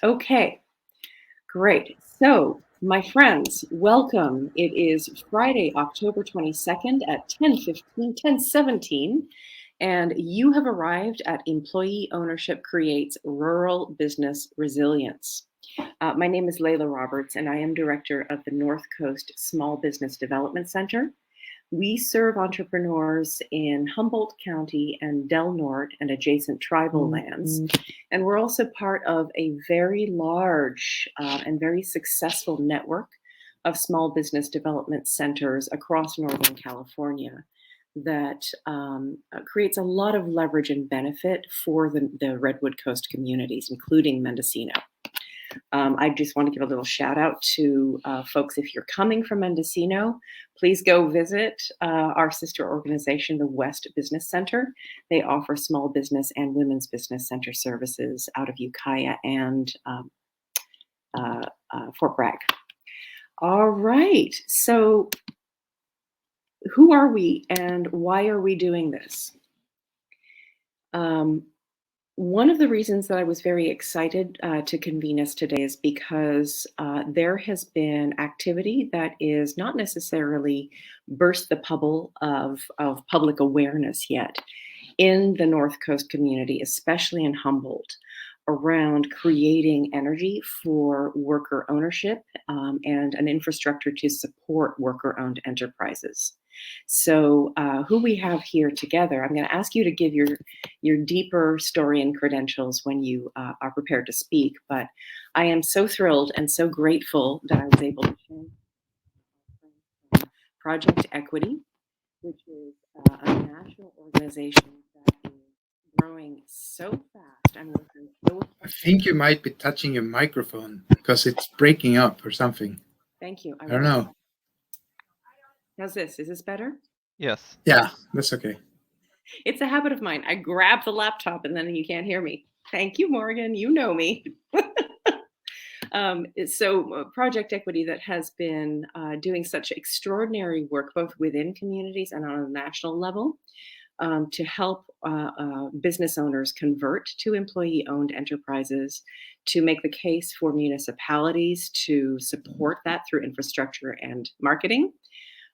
Okay, great. So, my friends, welcome. It is Friday, October 22nd at 10:17, and you have arrived at Employee Ownership Creates Rural Business Resilience. My name is Layla Roberts, and I am director of the North Coast Small Business Development Center. We serve entrepreneurs in Humboldt County and Del Norte and adjacent tribal lands. And we're also part of a very large and very successful network of small business development centers across Northern California that creates a lot of leverage and benefit for the Redwood Coast communities, including Mendocino. I just want to give a little shout out to folks. If you're coming from Mendocino, please go visit our sister organization, the West Business Center. They offer small business and women's business center services out of Ukiah and Fort Bragg. All right, so who are we and why are we doing this? One of the reasons that I was very excited to convene us today is because there has been activity that is not necessarily burst the bubble of public awareness yet in the North Coast community, especially in Humboldt, around creating energy for worker ownership and an infrastructure to support worker-owned enterprises. So who we have here together, I'm going to ask you to give your deeper story and credentials when you are prepared to speak, but I am so thrilled and so grateful that I was able to share Project Equity, which is a national organization that is growing so fast and working so. I think you might be touching your microphone because it's breaking up or something. Thank you. I don't know. How's this? Is this better? Yes. Yeah, that's okay. It's a habit of mine. I grab the laptop and then you can't hear me. Thank you, Morgan. You know me. So Project Equity that has been doing such extraordinary work, both within communities and on a national level, to help business owners convert to employee-owned enterprises, to make the case for municipalities to support that through infrastructure and marketing,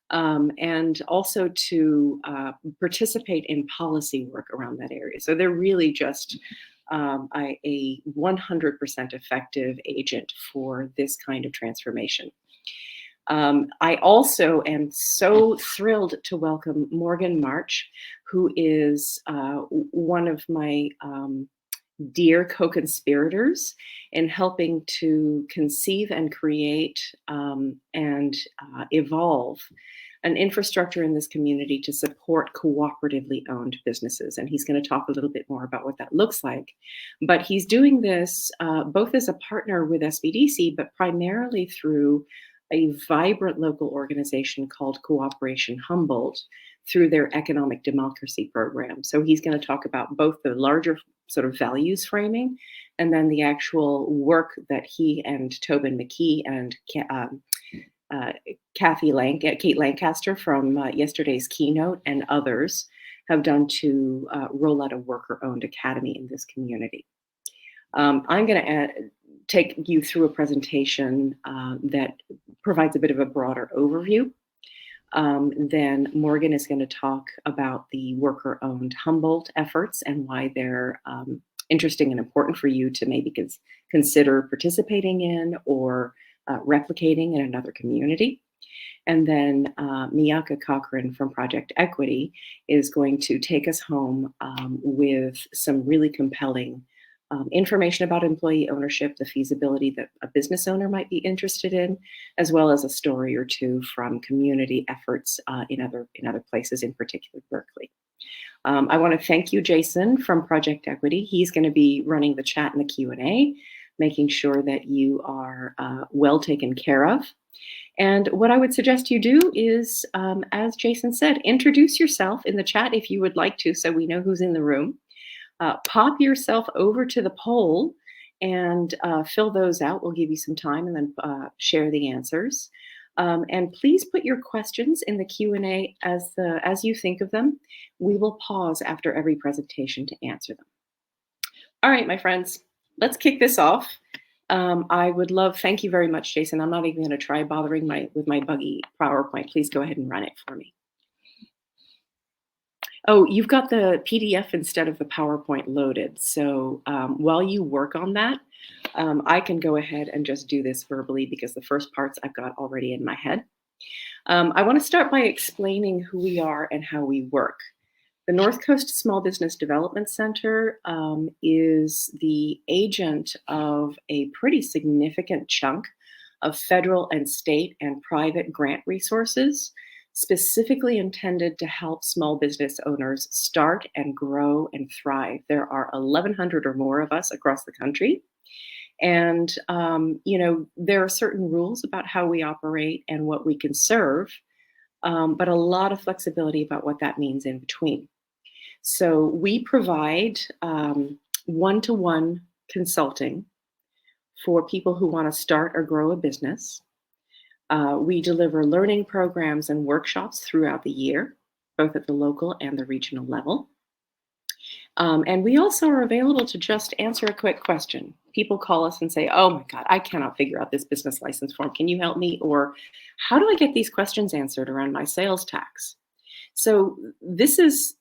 and also to participate in policy work around that area. So they're really just a 100% effective agent for this kind of transformation. I also am so thrilled to welcome Morgan March, who is one of my dear co-conspirators in helping to conceive and create and evolve an infrastructure in this community to support cooperatively owned businesses. And he's going to talk a little bit more about what that looks like. But he's doing this both as a partner with SBDC, but primarily through a vibrant local organization called Cooperation Humboldt through their economic democracy program. So he's going to talk about both the larger sort of values framing and then the actual work that he and Tobin McKee and Kate Lancaster from yesterday's keynote and others have done to roll out a worker-owned academy in this community. I'm going to take you through a presentation that provides a bit of a broader overview. Then Morgan is going to talk about the worker-owned Humboldt efforts and why they're interesting and important for you to maybe consider participating in or replicating in another community. And then Miyaka Cochran from Project Equity is going to take us home with some really compelling information about employee ownership, the feasibility that a business owner might be interested in, as well as a story or two from community efforts in other places, in particular Berkeley. I want to thank you, Jason from Project Equity. He's going to be running the chat and the Q&A, making sure that you are well taken care of. And what I would suggest you do is, as Jason said, introduce yourself in the chat if you would like to, so we know who's in the room. Pop yourself over to the poll and fill those out. We'll give you some time and then share the answers. And please put your questions in the Q&A as you think of them. We will pause after every presentation to answer them. All right, my friends, let's kick this off. I would love, thank you very much, Jason. I'm not even going to try bothering with my buggy PowerPoint. Please go ahead and run it for me. Oh, you've got the PDF instead of the PowerPoint loaded. So while you work on that, I can go ahead and just do this verbally because the first parts I've got already in my head. I want to start by explaining who we are and how we work. The North Coast Small Business Development Center is the agent of a pretty significant chunk of federal and state and private grant resources, specifically intended to help small business owners start and grow and thrive. There are 1,100 or more of us across the country. And, there are certain rules about how we operate and what we can serve, but a lot of flexibility about what that means in between. So we provide one-to-one consulting for people who want to start or grow a business. We deliver learning programs and workshops throughout the year, both at the local and the regional level. And we also are available to just answer a quick question. People call us and say, oh my God, I cannot figure out this business license form. Can you help me? Or how do I get these questions answered around my sales tax? So this is,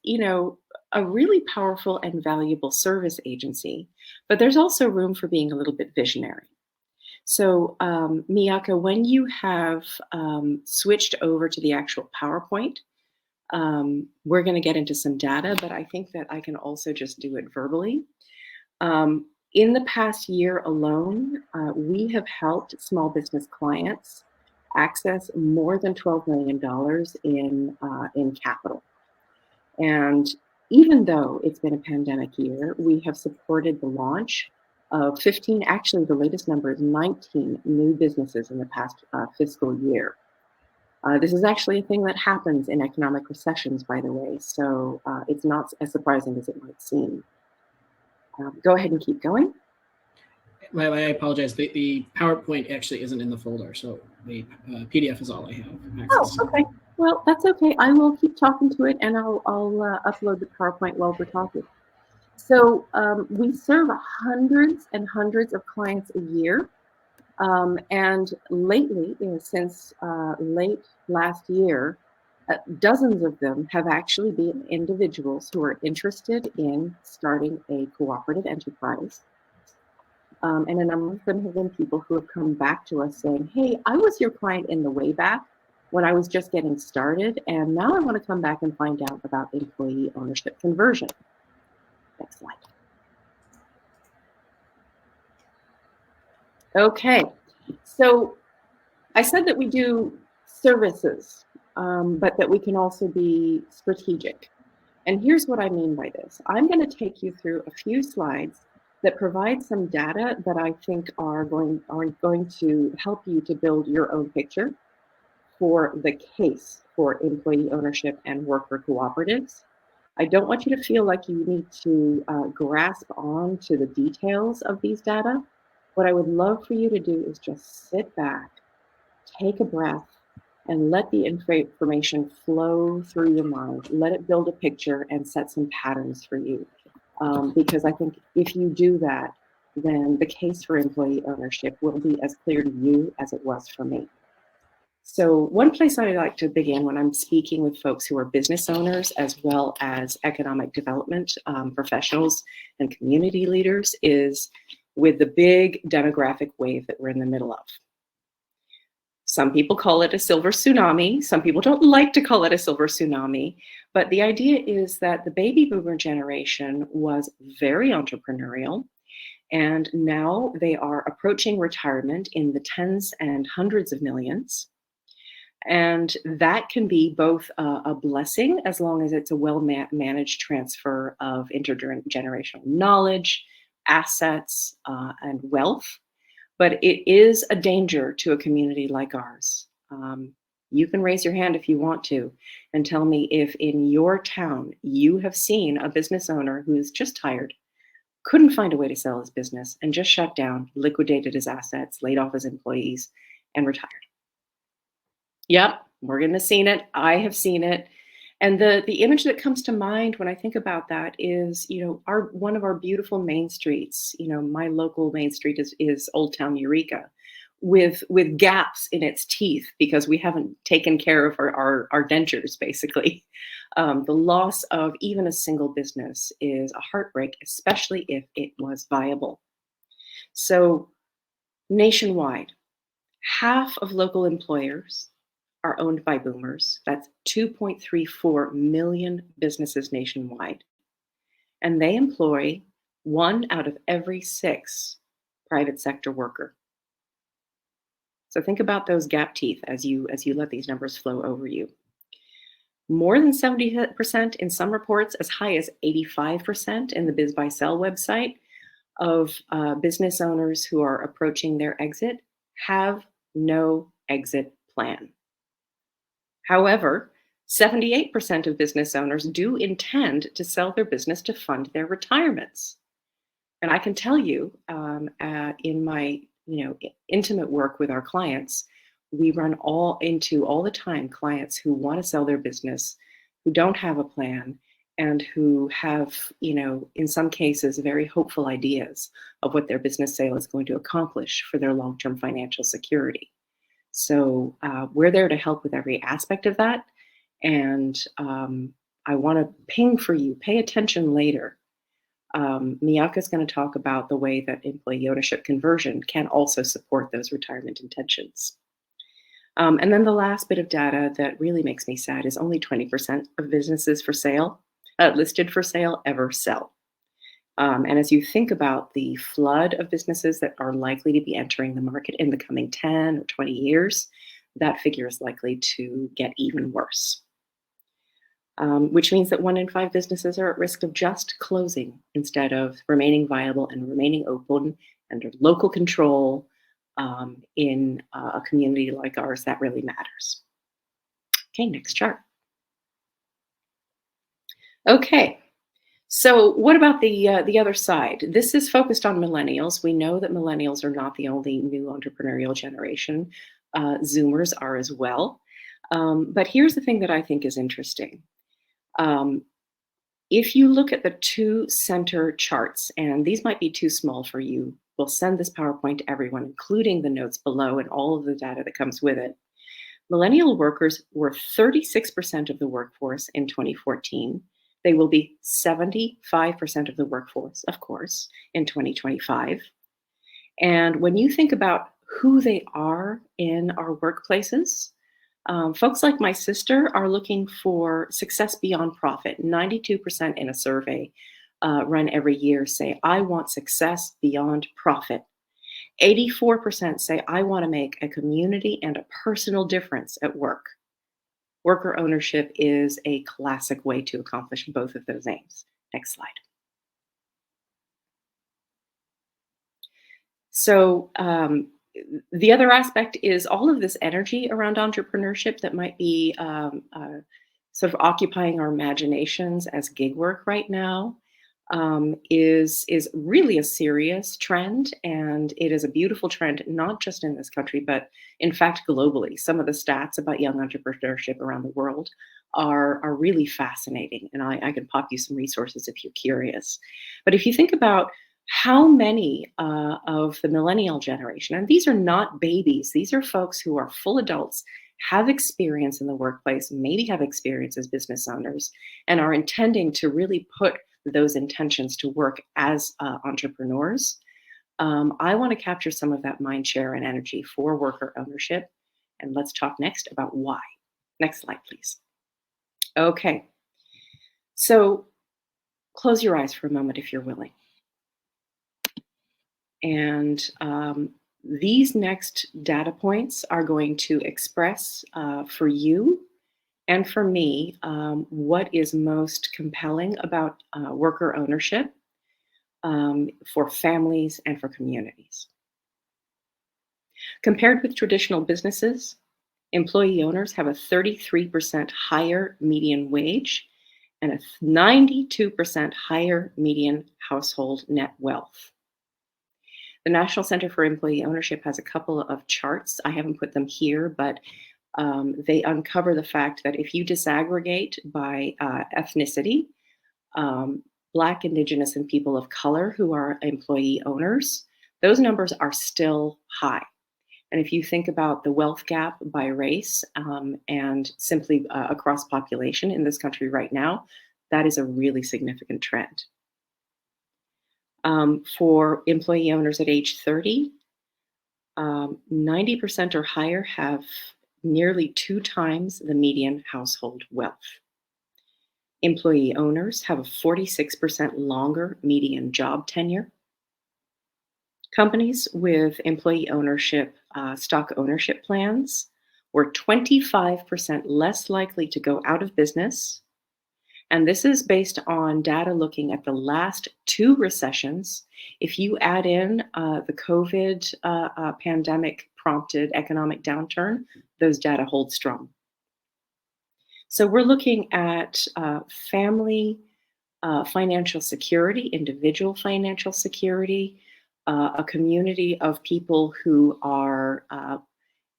a really powerful and valuable service agency, but there's also room for being a little bit visionary. So Miyaka, when you have switched over to the actual PowerPoint, we're going to get into some data, but I think that I can also just do it verbally. In the past year alone, we have helped small business clients access more than $12 million in capital. And even though it's been a pandemic year, we have supported the launch of 15, actually the latest number is 19 new businesses in the past fiscal year. This is actually a thing that happens in economic recessions, by the way, so it's not as surprising as it might seem. Go ahead and keep going. Well, I apologize. The PowerPoint actually isn't in the folder, so the PDF is all I have access to. Okay. Well, that's okay. I will keep talking to it, and I'll upload the PowerPoint while we're talking. So we serve hundreds and hundreds of clients a year. And lately, since late last year, dozens of them have actually been individuals who are interested in starting a cooperative enterprise. And a number of them have been people who have come back to us saying, hey, I was your client in the way back when I was just getting started, and now I want to come back and find out about employee ownership conversion. Next slide. Okay, so I said that we do services, but that we can also be strategic. And here's what I mean by this. I'm going to take you through a few slides that provide some data that I think are going to help you to build your own picture for the case for employee ownership and worker cooperatives. I don't want you to feel like you need to grasp on to the details of these data. What I would love for you to do is just sit back, take a breath, and let the information flow through your mind. Let it build a picture and set some patterns for you. Because I think if you do that, then the case for employee ownership will be as clear to you as it was for me. So one place I like to begin when I'm speaking with folks who are business owners as well as economic development professionals and community leaders is with the big demographic wave that we're in the middle of. Some people call it a silver tsunami. Some people don't like to call it a silver tsunami. But the idea is that the baby boomer generation was very entrepreneurial. And now they are approaching retirement in the tens and hundreds of millions. And that can be both a blessing as long as it's a well-managed transfer of intergenerational knowledge, assets, and wealth. But it is a danger to a community like ours. You can raise your hand if you want to and tell me if in your town you have seen a business owner who's just tired, couldn't find a way to sell his business, and just shut down, liquidated his assets, laid off his employees, and retired. Yep, Morgan has seen it. I have seen it. And the image that comes to mind when I think about that is, one of our beautiful main streets. My local main street is Old Town Eureka, with gaps in its teeth because we haven't taken care of our dentures, basically. The loss of even a single business is a heartbreak, especially if it was viable. So nationwide, half of local employers are owned by boomers. That's 2.34 million businesses nationwide. And they employ 1 out of every 6 private sector worker. So think about those gap teeth as you let these numbers flow over you. More than 70% in some reports, as high as 85% in the Biz Buy Sell website of business owners who are approaching their exit have no exit plan. However, 78% of business owners do intend to sell their business to fund their retirements. And I can tell you, in my intimate work with our clients, we run all the time clients who want to sell their business, who don't have a plan, and who have, in some cases, very hopeful ideas of what their business sale is going to accomplish for their long-term financial security. So we're there to help with every aspect of that. And I want to ping for you, pay attention later. Miyaka is going to talk about the way that employee ownership conversion can also support those retirement intentions. And then the last bit of data that really makes me sad is only 20% of businesses listed for sale ever sell. And as you think about the flood of businesses that are likely to be entering the market in the coming 10 or 20 years, that figure is likely to get even worse. Which means that 1 in 5 businesses are at risk of just closing instead of remaining viable and remaining open under local control in a community like ours. That really matters. Okay, next chart. Okay, so what about the other side? This is focused on millennials. We know that millennials are not the only new entrepreneurial generation. Zoomers are as well. But here's the thing that I think is interesting. If you look at the 2 center charts, and these might be too small for you, we'll send this PowerPoint to everyone, including the notes below and all of the data that comes with it. Millennial workers were 36% of the workforce in 2014. They will be 75% of the workforce, of course, in 2025. And when you think about who they are in our workplaces, folks like my sister are looking for success beyond profit. 92% in a survey run every year say, I want success beyond profit. 84% say, I want to make a community and a personal difference at work. Worker ownership is a classic way to accomplish both of those aims. Next slide. So the other aspect is all of this energy around entrepreneurship that might be sort of occupying our imaginations as gig work right now is really a serious trend, and it is a beautiful trend, not just in this country, but in fact globally. Some of the stats about young entrepreneurship around the world are really fascinating, and I can pop you some resources if you're curious. But if you think about how many of the millennial generation, and these are not babies, these are folks who are full adults, have experience in the workplace, maybe have experience as business owners, and are intending to really put those intentions to work as entrepreneurs. I want to capture some of that mind share and energy for worker ownership. And let's talk next about why. Next slide, please. Okay. So close your eyes for a moment if you're willing. And these next data points are going to express for you and for me what is most compelling about worker ownership for families and for communities. Compared with traditional businesses, employee owners have a 33% higher median wage and a 92% higher median household net wealth. The National Center for Employee Ownership has a couple of charts. I haven't put them here, but They uncover the fact that if you disaggregate by ethnicity, Black, Indigenous, and people of color who are employee owners, those numbers are still high. And if you think about the wealth gap by race and simply across population in this country right now, that is a really significant trend. For employee owners at age 30, 90% or higher have nearly 2 times the median household wealth. Employee owners have a 46% longer median job tenure. Companies with employee ownership, stock ownership plans were 25% less likely to go out of business. And this is based on data looking at the last 2 recessions. If you add in the COVID pandemic prompted economic downturn, those data hold strong. So we're looking at family financial security, individual financial security, a community of people who are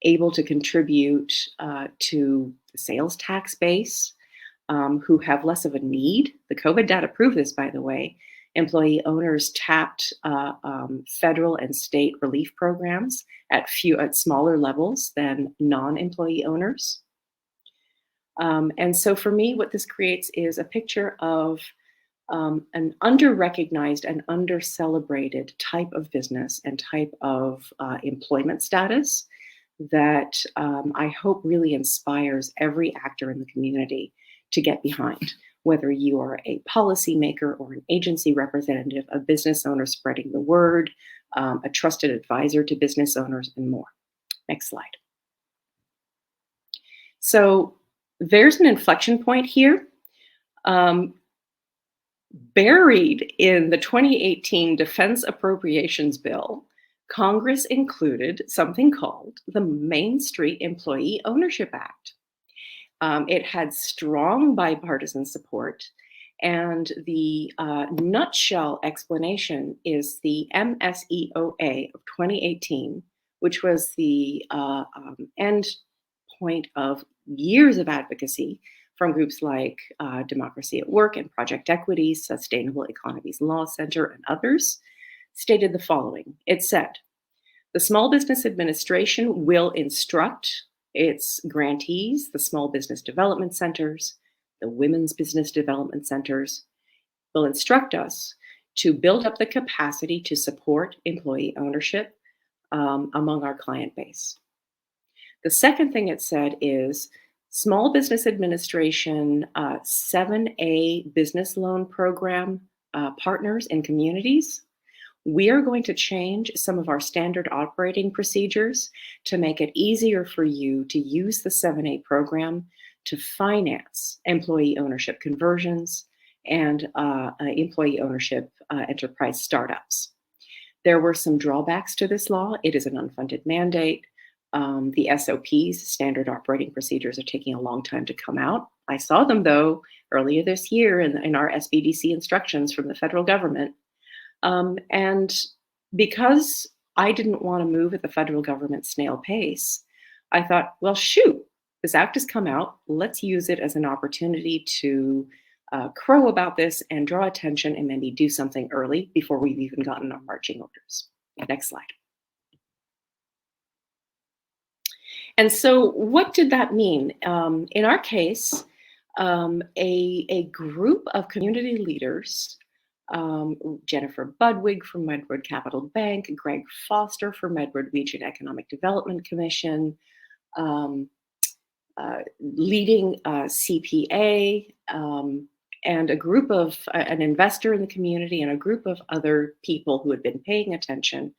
able to contribute to the sales tax base, who have less of a need. The COVID data prove this, by the way. Employee owners tapped federal and state relief programs at smaller levels than non-employee owners. And so for me, what this creates is a picture of an under-recognized and under-celebrated type of business and type of employment status that I hope really inspires every actor in the community to get behind, whether you are a policymaker or an agency representative, a business owner spreading the word, a trusted advisor to business owners, and more. Next slide. So there's an inflection point here. Buried in the 2018 Defense Appropriations Bill, Congress included something called the Main Street Employee Ownership Act. It had strong bipartisan support, and the nutshell explanation is the MSEOA of 2018, which was the end point of years of advocacy from groups like Democracy at Work and Project Equity, Sustainable Economies Law Center, and others, stated the following. It said, the Small Business Administration will instruct its grantees, the Small Business Development Centers, the Women's Business Development Centers, will instruct us to build up the capacity to support employee ownership among our client base. The second thing it said is Small Business Administration 7A business loan program partners and communities. We are going to change some of our standard operating procedures to make it easier for you to use the 7A program to finance employee ownership conversions and employee ownership enterprise startups. There were some drawbacks to this law. It is an unfunded mandate. The SOPs, standard operating procedures, are taking a long time to come out. I saw them, though, earlier this year in our SBDC instructions from the federal government. And because I didn't want to move at the federal government snail pace, I thought, well, shoot, this act has come out. Let's use it as an opportunity to crow about this and draw attention and maybe do something early before we've even gotten our marching orders. Next slide. And so what did that mean? In our case, a group of community leaders, Jennifer Budwig from Redwood Capital Bank, Greg Foster from Redwood Region Economic Development Commission, leading CPA, and a group of an investor in the community and a group of other people who had been paying attention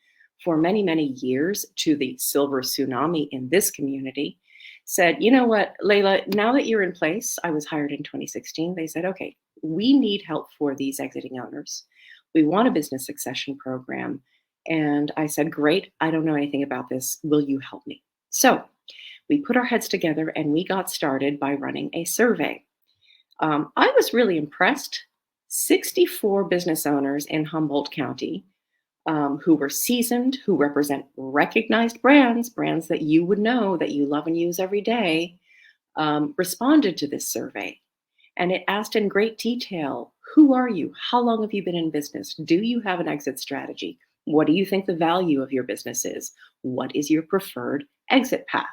for many, many years to the silver tsunami in this community, said, you know what, Layla, now that you're in place, I was hired in 2016, they said, okay, we need help for these exiting owners. We want a business succession program. And I said, great, I don't know anything about this. Will you help me? So we put our heads together and we got started by running a survey. I was really impressed. 64 business owners in Humboldt County who were seasoned, who represent recognized brands, brands that you would know, that you love and use every day, responded to this survey. And it asked in great detail, who are you? How long have you been in business? Do you have an exit strategy? What do you think the value of your business is? What is your preferred exit path?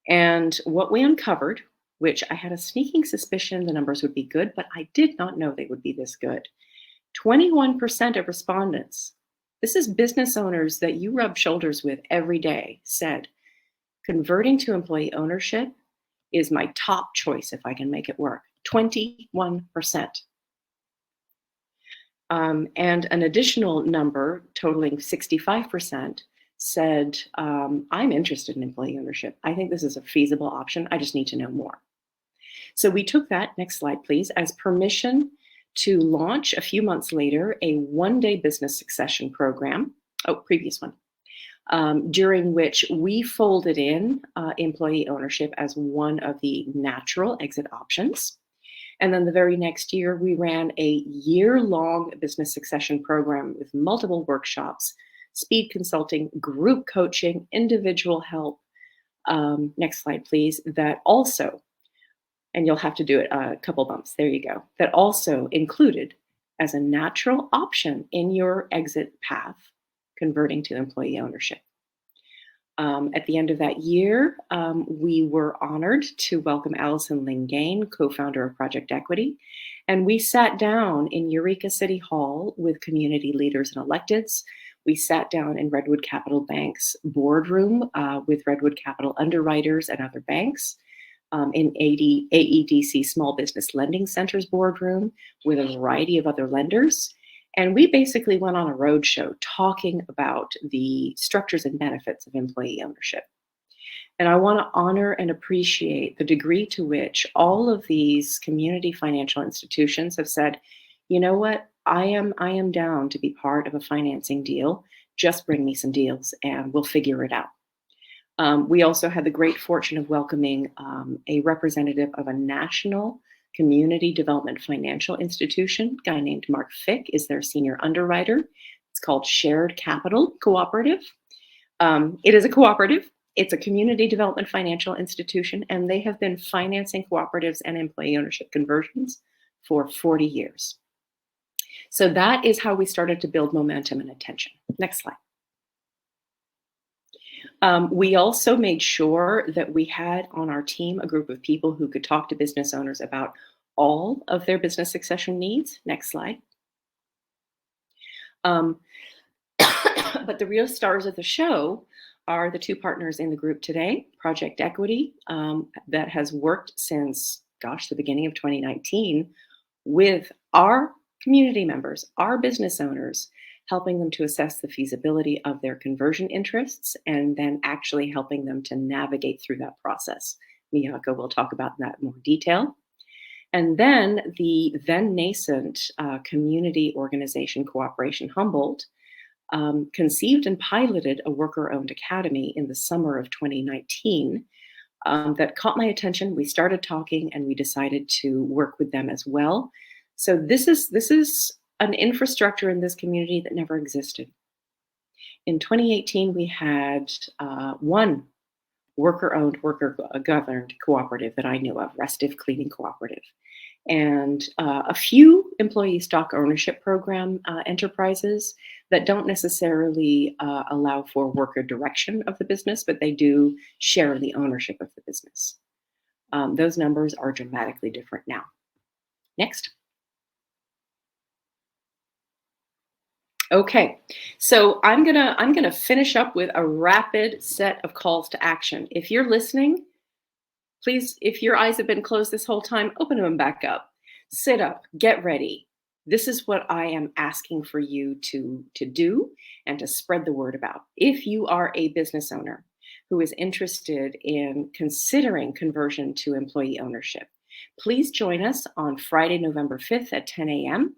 And what we uncovered, which I had a sneaking suspicion the numbers would be good, but I did not know they would be this good. 21% of respondents, this is business owners that you rub shoulders with every day, said, converting to employee ownership is my top choice if I can make it work. 21%. And an additional number totaling 65% said, I'm interested in employee ownership. I think this is a feasible option. I just need to know more. So we took that, next slide please, as permission to launch a few months later a one-day business succession program. Oh, previous one. During which we folded in employee ownership as one of the natural exit options. And then the very next year, we ran a year-long business succession program with multiple workshops, speed consulting, group coaching, individual help. Next slide, please. That also, and you'll have to do it a couple bumps, there you go, that also included as a natural option in your exit path, converting to employee ownership. At the end of that year, we were honored to welcome Allison Lingain, co-founder of Project Equity, and we sat down in Eureka City Hall with community leaders and electeds. We sat down in Redwood Capital Bank's boardroom with Redwood Capital underwriters and other banks, in AEDC Small Business Lending Center's boardroom with a variety of other lenders. And we basically went on a roadshow talking about the structures and benefits of employee ownership. And I want to honor and appreciate the degree to which all of these community financial institutions have said, you know what, I am down to be part of a financing deal. Just bring me some deals and we'll figure it out. We also had the great fortune of welcoming a representative of a national community development financial institution, a guy named Mark Fick is their senior underwriter. It's called Shared Capital Cooperative. It is a cooperative. It's a community development financial institution, and they have been financing cooperatives and employee ownership conversions for 40 years. So that is how we started to build momentum and attention. Next slide. We also made sure that we had on our team a group of people who could talk to business owners about all of their business succession needs. Next slide. But the real stars of the show are the two partners in the group today, Project Equity, that has worked since, the beginning of 2019 with our community members, our business owners, helping them to assess the feasibility of their conversion interests and then actually helping them to navigate through that process. Miyako will talk about that in more detail. And then the then nascent community organization Cooperation Humboldt conceived and piloted a worker-owned academy in the summer of 2019 that caught my attention. We started talking and we decided to work with them as well. So this is an infrastructure in this community that never existed. In 2018, we had one worker-owned, worker-governed cooperative that I knew of, Restive Cleaning Cooperative, and a few employee stock ownership program enterprises that don't necessarily allow for worker direction of the business, but they do share the ownership of the business. Those numbers are dramatically different now. Next. Okay, so I'm gonna finish up with a rapid set of calls to action. If you're listening, please, if your eyes have been closed this whole time, open them back up. Sit up, get ready. This is what I am asking for you to do and to spread the word about. If you are a business owner who is interested in considering conversion to employee ownership, please join us on Friday, November 5th at 10 a.m.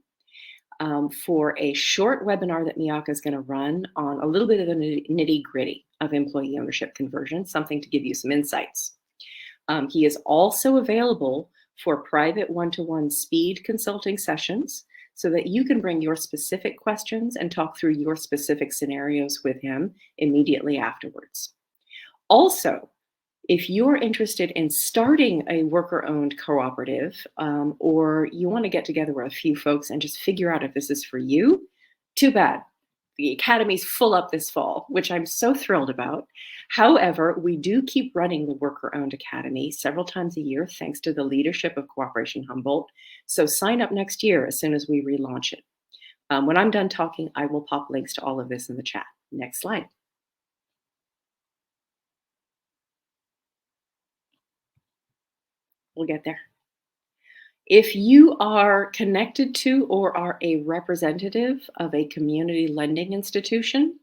For a short webinar that Miyako is going to run on a little bit of the nitty-gritty of employee ownership conversion, something to give you some insights. He is also available for private one-to-one speed consulting sessions so that you can bring your specific questions and talk through your specific scenarios with him immediately afterwards. Also, if you're interested in starting a worker-owned cooperative, or you want to get together with a few folks and just figure out if this is for you, too bad. The Academy's full up this fall, which I'm so thrilled about. However, we do keep running the Worker-Owned Academy several times a year, thanks to the leadership of Cooperation Humboldt. So sign up next year as soon as we relaunch it. When I'm done talking, I will pop links to all of this in the chat. Next slide. We'll get there. If you are connected to or are a representative of a community lending institution,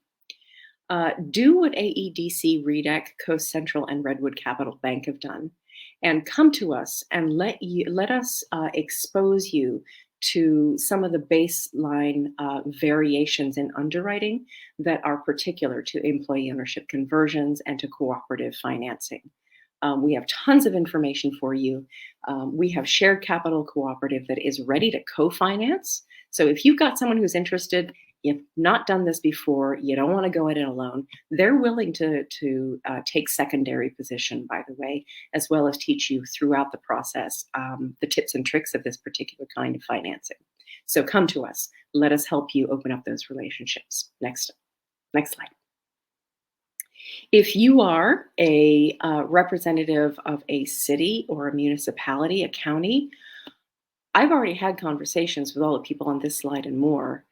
do what AEDC, REDEC, Coast Central, and Redwood Capital Bank have done, and come to us and let us expose you to some of the baseline variations in underwriting that are particular to employee ownership conversions and to cooperative financing. We have tons of information for you. We have shared capital cooperative that is ready to co-finance. So if you've got someone who's interested, you've not done this before, you don't want to go at it alone, they're willing to take secondary position, by the way, as well as teach you throughout the process the tips and tricks of this particular kind of financing. So come to us. Let us help you open up those relationships. Next slide. If you are a representative of a city or a municipality, a county, I've already had conversations with all the people on this slide and more.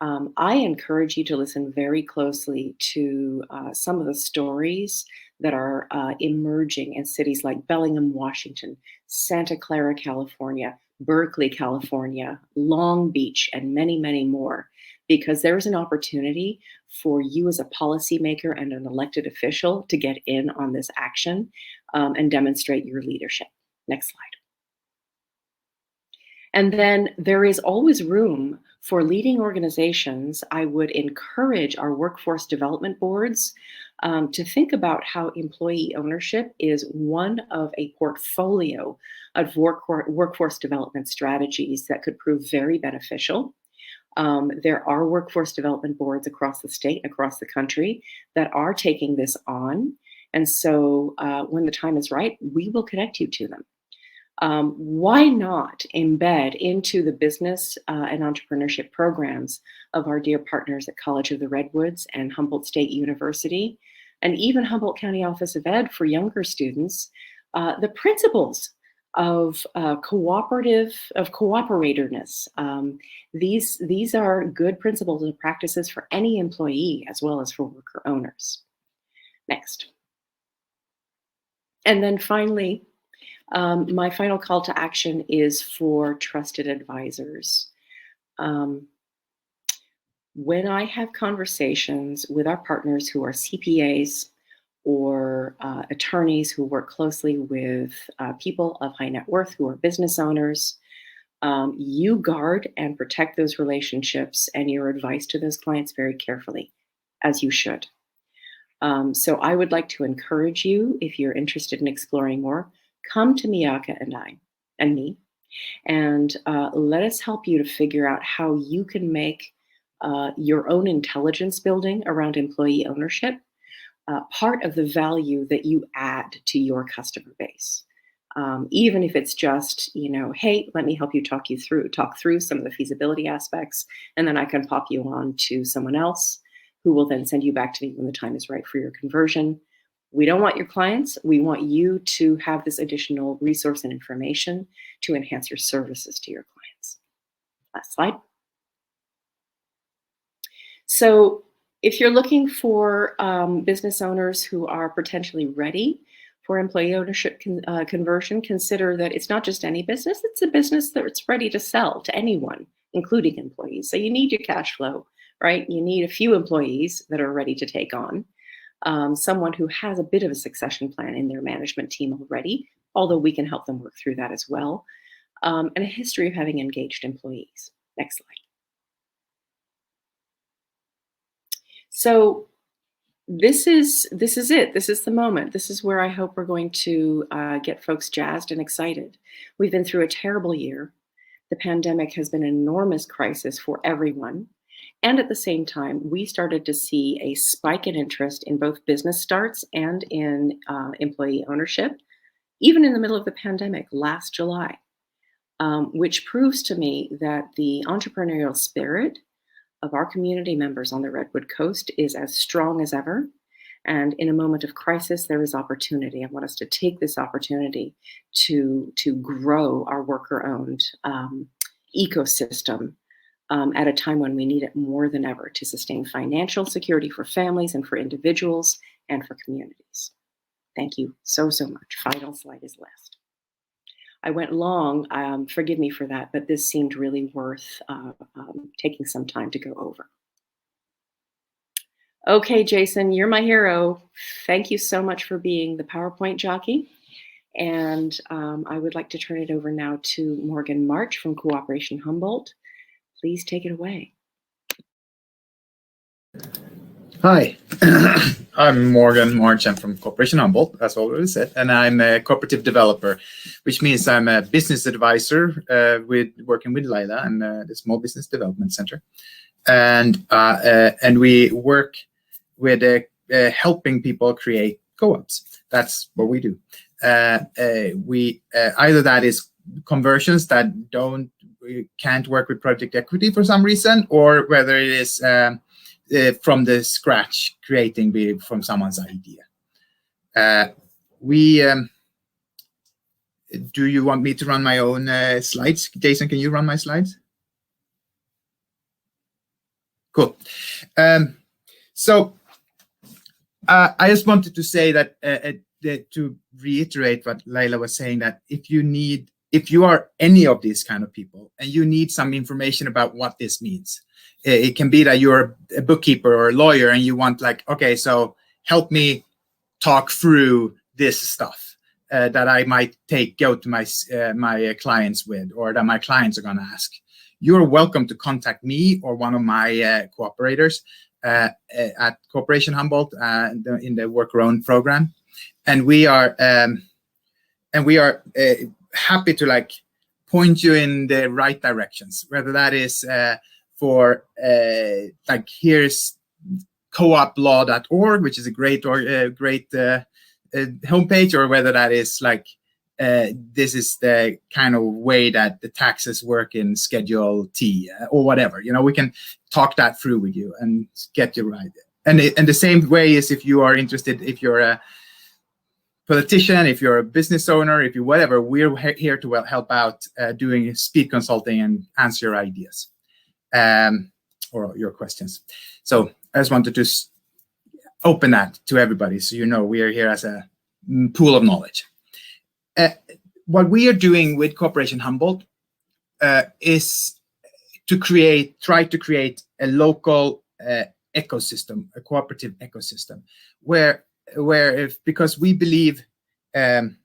I encourage you to listen very closely to some of the stories that are emerging in cities like Bellingham, Washington, Santa Clara, California, Berkeley, California, Long Beach, and many, many more, because there's an opportunity for you as a policymaker and an elected official to get in on this action and demonstrate your leadership. Next slide. And then there is always room for leading organizations. I would encourage our workforce development boards to think about how employee ownership is one of a portfolio of workforce development strategies that could prove very beneficial. There are workforce development boards across the state, across the country, that are taking this on. And so when the time is right, we will connect you to them. Why not embed into the business and entrepreneurship programs of our dear partners at College of the Redwoods and Humboldt State University, and even Humboldt County Office of Ed for younger students, the principles of cooperatorness. These are good principles and practices for any employee as well as for worker owners. Next. And then finally, my final call to action is for trusted advisors. When I have conversations with our partners who are CPAs or attorneys who work closely with people of high net worth who are business owners, you guard and protect those relationships and your advice to those clients very carefully, as you should. So I would like to encourage you, if you're interested in exploring more, come to Miyaka and me, and let us help you to figure out how you can make your own intelligence building around employee ownership part of the value that you add to your customer base. Even if it's just, hey, let me help you talk through some of the feasibility aspects, and then I can pop you on to someone else who will then send you back to me when the time is right for your conversion. We don't want your clients. We want you to have this additional resource and information to enhance your services to your clients. Last slide. So if you're looking for business owners who are potentially ready for employee ownership conversion, consider that it's not just any business, it's a business that's ready to sell to anyone, including employees. So you need your cash flow, right? You need a few employees that are ready to take on. Someone who has a bit of a succession plan in their management team already, although we can help them work through that as well, and a history of having engaged employees. Next slide. So this is it. This is the moment. This is where I hope we're going to get folks jazzed and excited. We've been through a terrible year. The pandemic has been an enormous crisis for everyone. And at the same time, we started to see a spike in interest in both business starts and in employee ownership, even in the middle of the pandemic last July, which proves to me that the entrepreneurial spirit of our community members on the Redwood Coast is as strong as ever. And in a moment of crisis, there is opportunity. I want us to take this opportunity to grow our worker-owned ecosystem at a time when we need it more than ever to sustain financial security for families and for individuals and for communities. Thank you so much. Final slide is last. I went long, forgive me for that, but this seemed really worth taking some time to go over. Okay, Jason, you're my hero. Thank you so much for being the PowerPoint jockey. And I would like to turn it over now to Morgan March from Cooperation Humboldt. Please take it away. Hi, I'm Morgan March. I'm from Cooperation Humboldt, as already said, and I'm a cooperative developer, which means I'm a business advisor working with Lila and the Small Business Development Center. And we work with helping people create co-ops. That's what we do. We either that is conversions that can't work with project equity for some reason, or whether it is from the scratch creating from someone's idea. Do you want me to run my own slides? Jason, can you run my slides? Cool. So I just wanted to say that to reiterate what Laila was saying, that if you are any of these kind of people and you need some information about what this means, it can be that you're a bookkeeper or a lawyer and you want like, okay, so help me talk through this stuff that I might go to my clients with, or that my clients are going to ask. You're welcome to contact me or one of my cooperators at Cooperation Humboldt in the WorkerOwned program, and we are happy to like point you in the right directions. Whether that is for like here's cooplaw.org, which is a great homepage, or whether that is like this is the kind of way that the taxes work in Schedule T or whatever. You know, we can talk that through with you and get you right. And the same way is if you are interested, if you're a politician, if you're a business owner, if you whatever, we're here to help out doing speed consulting and answer your ideas or your questions. So I just wanted to open that to everybody, so you know we are here as a pool of knowledge. What we are doing with Cooperation Humboldt is to try to create a local ecosystem, a cooperative ecosystem, because we believe in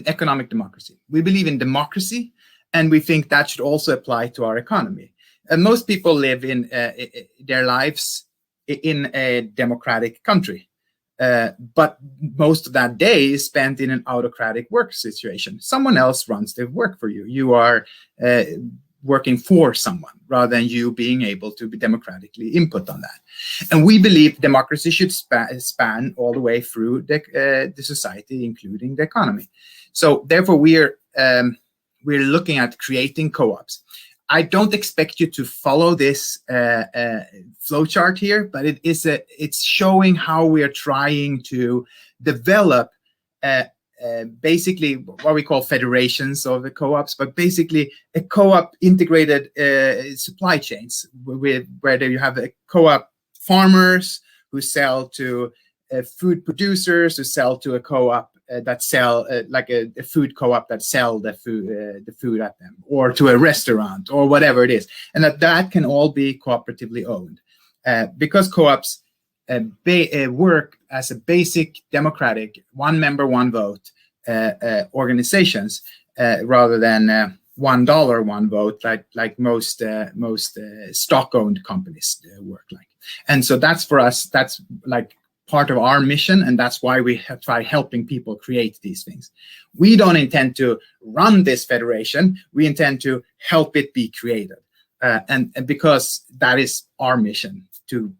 economic democracy. We believe in democracy, and we think that should also apply to our economy. And most people live in their lives in a democratic country. But most of that day is spent in an autocratic work situation. Someone else runs the work for you. You are working for someone rather than you being able to be democratically input on that. And we believe democracy should span all the way through the society, including the economy. So therefore, we're looking at creating co-ops. I don't expect you to follow this flowchart here, but it's showing how we are trying to develop basically what we call federations of the co-ops, but basically a co-op integrated supply chains where you have a co-op farmers who sell to food producers who sell to a co-op that sell like a food co-op that sell the food at them, or to a restaurant or whatever it is, and that can all be cooperatively owned because co-ops work as a basic democratic one member one vote organizations rather than $1 one vote like most stock owned companies work like. And so that's for us, that's like part of our mission, and that's why we have tried helping people create these things. We don't intend to run this federation. We intend to help it be created, and because that is our mission, to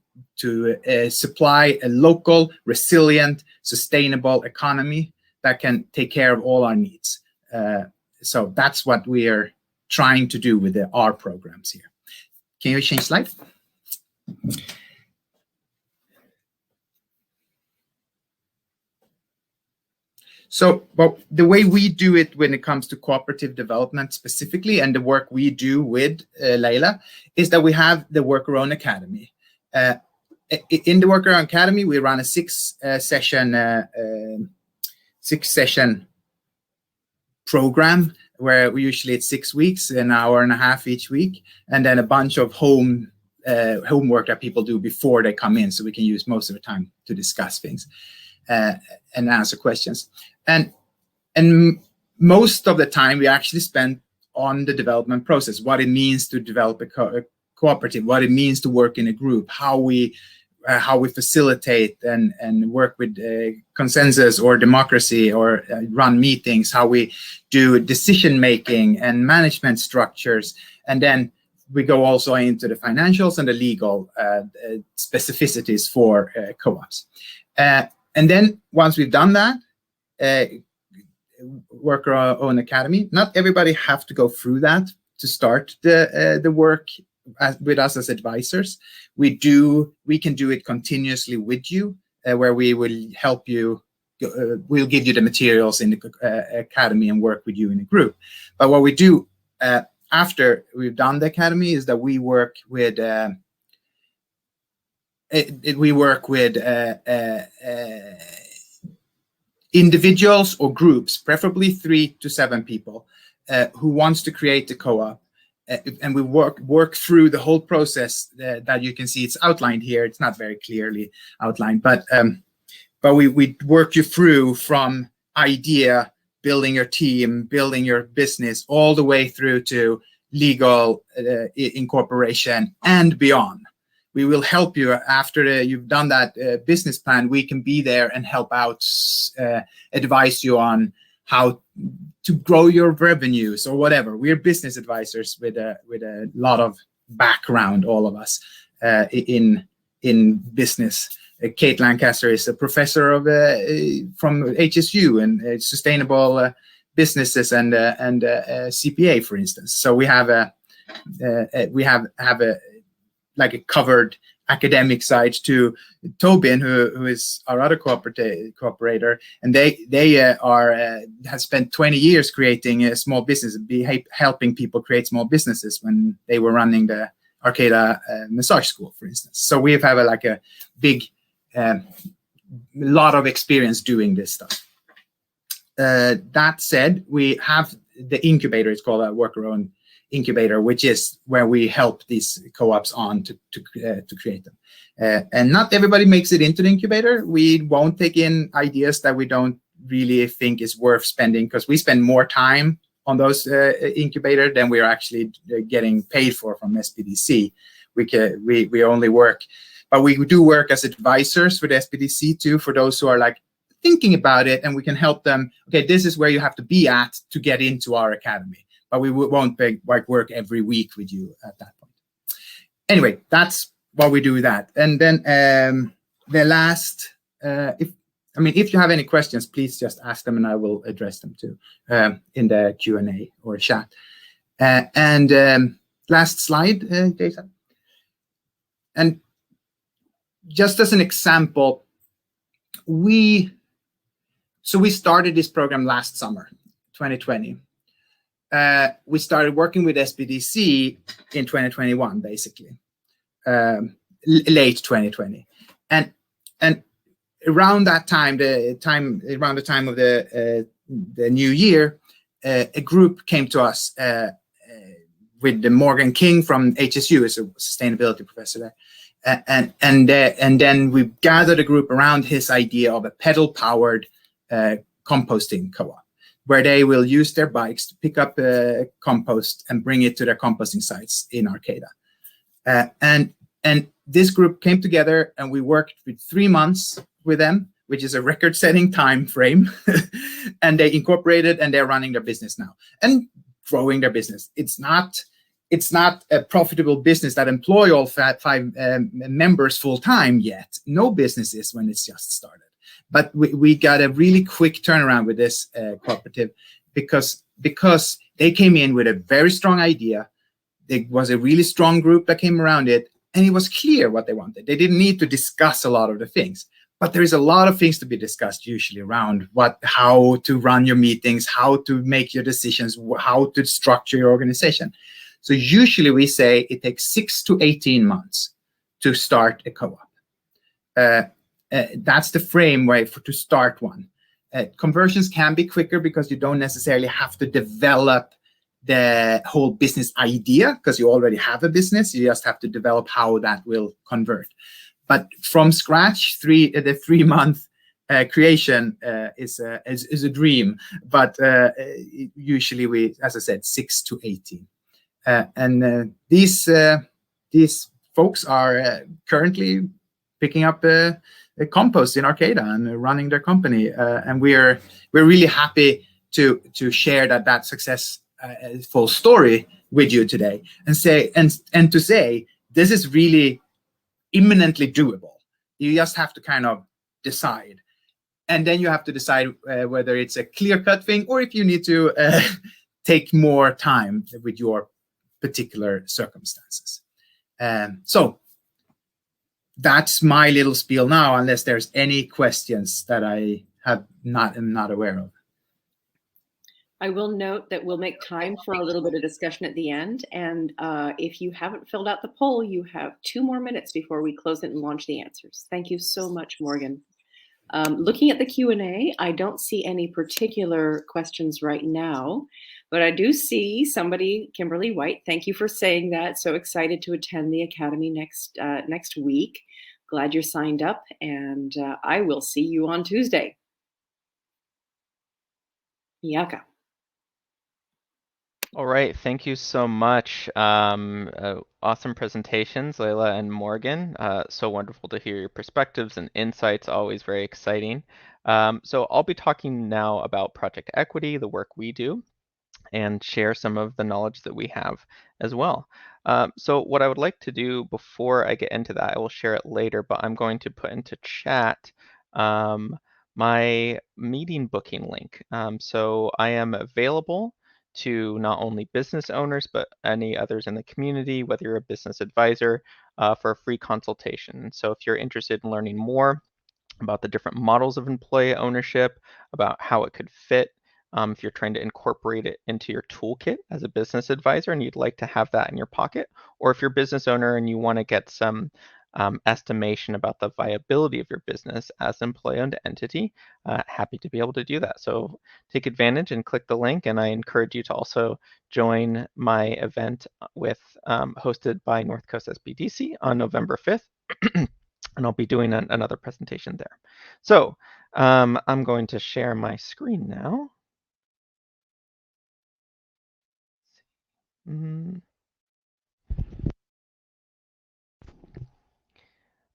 supply a local, resilient, sustainable economy that can take care of all our needs. So that's what we are trying to do with our programs here. Can you change slide? So, well, the way we do it when it comes to cooperative development specifically, and the work we do with Leila, is that we have the WorkerOwned Academy. In the WorkerOwned Academy, we run a six-session program where we usually it's 6 weeks, an hour and a half each week, and then a bunch of homework that people do before they come in, so we can use most of the time to discuss things and answer questions. And most of the time we actually spend on the development process, what it means to develop a cooperative, what it means to work in a group, how we facilitate and work with consensus or democracy or run meetings, how we do decision making and management structures, and then we go also into the financials and the legal specificities for co-ops. And then once we've done that, WorkerOwned Academy, not everybody have to go through that to start the work with us as advisors. We can do it continuously with you, where we will help you. We'll give you the materials in the academy and work with you in a group. But what we do after we've done the academy is that we work with individuals or groups, preferably 3 to 7 people, who wants to create a co-op. And we work through the whole process that you can see. It's outlined here. It's not very clearly outlined, but we work you through from idea, building your team, building your business, all the way through to legal incorporation and beyond. We will help you after you've done that business plan. We can be there and help out, advise you on how to grow your revenues or whatever. We're business advisors with a lot of background, all of us, in business. Kate Lancaster is a professor of from HSU and sustainable businesses and CPA, for instance. So we have a like a covered academic side to Tobin, who is our other cooperator, and they have spent 20 years creating a small business, helping people create small businesses when they were running the Arcata massage school, for instance. So we have a big lot of experience doing this stuff. That said, we have the incubator. It's called a WorkerOwned Incubator, which is where we help these co-ops on to create them. And not everybody makes it into the incubator. We won't take in ideas that we don't really think is worth spending, because we spend more time on those incubator than we are actually getting paid for from SPDC. We only work, but we do work as advisors for the SPDC too, for those who are like thinking about it, and we can help them. Okay, this is where you have to be at to get into our academy. But we won't work every week with you at that point. Anyway, that's what we do with that. And then the last, if you have any questions, please just ask them and I will address them too in the Q&A or chat. Last slide, Jason. And just as an example, we started this program last summer, 2020. We started working with SPDC in 2021, basically, late 2020, and around that time, around the time of the new year, a group came to us with the Morgan King from HSU, is a sustainability professor there, and then we gathered a group around his idea of a pedal-powered composting co-op, where they will use their bikes to pick up compost and bring it to their composting sites in Arcata. And this group came together and we worked with 3 months with them, which is a record-setting time frame, and they incorporated and they're running their business now and growing their business. It's not a profitable business that employ all five members full time yet. No business is when it's just started. But we got a really quick turnaround with this cooperative because they came in with a very strong idea. There was a really strong group that came around it, and it was clear what they wanted. They didn't need to discuss a lot of the things, but there is a lot of things to be discussed usually around how to run your meetings, how to make your decisions, how to structure your organization. So usually we say it takes 6 to 18 months to start a co-op. That's the framework to start one. Conversions can be quicker because you don't necessarily have to develop the whole business idea because you already have a business. You just have to develop how that will convert. But from scratch, the 3-month creation is a dream. But usually we, as I said, 6 to 18. And these folks are currently picking up a compost in Arcata and running their company, and we're really happy to share that successful story with you today, and to say this is really imminently doable. You just have to kind of decide, and then you have to decide whether it's a clear-cut thing or if you need to take more time with your particular circumstances. So that's my little spiel now, unless there's any questions that I am not aware of. I will note that we'll make time for a little bit of discussion at the end. And if you haven't filled out the poll, you have 2 more minutes before we close it and launch the answers. Thank you so much, Morgan. Looking at the Q&A, I don't see any particular questions right now, but I do see somebody, Kimberly White. Thank you for saying that. So excited to attend the Academy next week. Glad you're signed up, and I will see you on Tuesday. Yaka. All right, thank you so much. Awesome presentations, Leila and Morgan. So wonderful to hear your perspectives and insights, always very exciting. So I'll be talking now about project equity, the work we do, and share some of the knowledge that we have as well. So what I would like to do before I get into that, I will share it later, but I'm going to put into chat my meeting booking link. So I am available to not only business owners, but any others in the community, whether you're a business advisor, for a free consultation. So if you're interested in learning more about the different models of employee ownership, about how it could fit, if you're trying to incorporate it into your toolkit as a business advisor and you'd like to have that in your pocket, or if you're a business owner and you want to get some estimation about the viability of your business as an employee-owned entity, happy to be able to do that. So take advantage and click the link, and I encourage you to also join my event hosted by North Coast SBDC on November 5th. And I'll be doing another presentation there. So I'm going to share my screen now.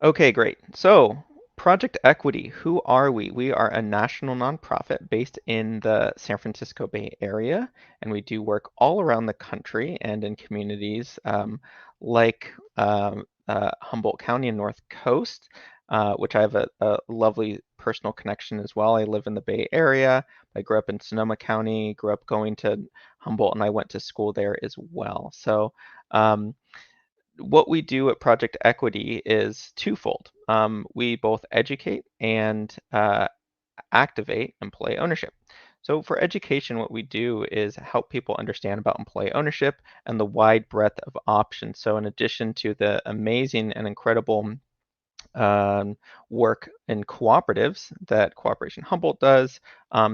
Okay, great. So Project Equity, who are we? We are a national nonprofit based in the San Francisco Bay Area, and we do work all around the country and in communities like Humboldt County and North Coast, which I have a lovely personal connection as well. I live in the Bay Area. I grew up in Sonoma County, grew up going to Humboldt, and I went to school there as well. So what we do at Project Equity is twofold. We both educate and activate employee ownership. So for education, what we do is help people understand about employee ownership and the wide breadth of options. So in addition to the amazing and incredible work in cooperatives that Cooperation Humboldt does,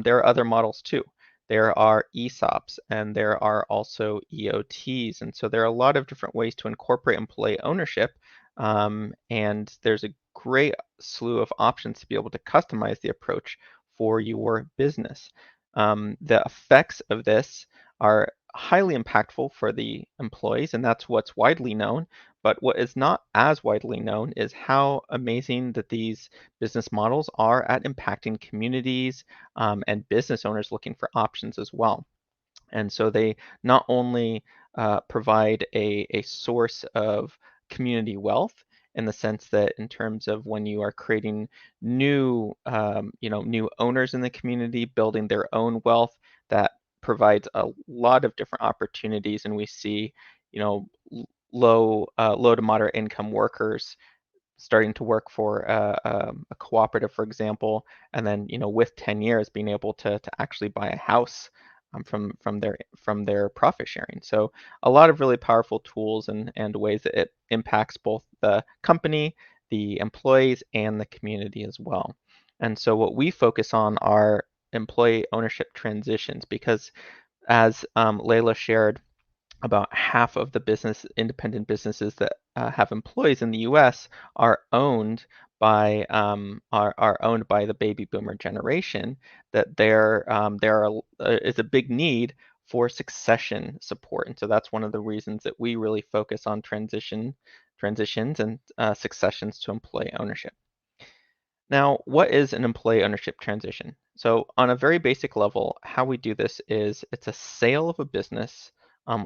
there are other models too. There are ESOPs and there are also EOTs. And so there are a lot of different ways to incorporate employee ownership. And there's a great slew of options to be able to customize the approach for your business. The effects of this are highly impactful for the employees, and that's what's widely known. But what is not as widely known is how amazing that these business models are at impacting communities and business owners looking for options as well. And so they not only provide a source of community wealth in the sense that in terms of when you are creating new, new owners in the community, building their own wealth, that provides a lot of different opportunities. And we see, you know, low to moderate income workers starting to work for a cooperative, for example, and then with 10 years being able to actually buy a house from their profit sharing. So a lot of really powerful tools and ways that it impacts both the company, the employees, and the community as well. And so what we focus on are employee ownership transitions because as Layla shared, about half of the independent businesses that have employees in the U.S. are owned by the baby boomer generation. That is a big need for succession support, and so that's one of the reasons that we really focus on transitions and successions to employee ownership. Now, what is an employee ownership transition? So on a very basic level, how we do this is it's a sale of a business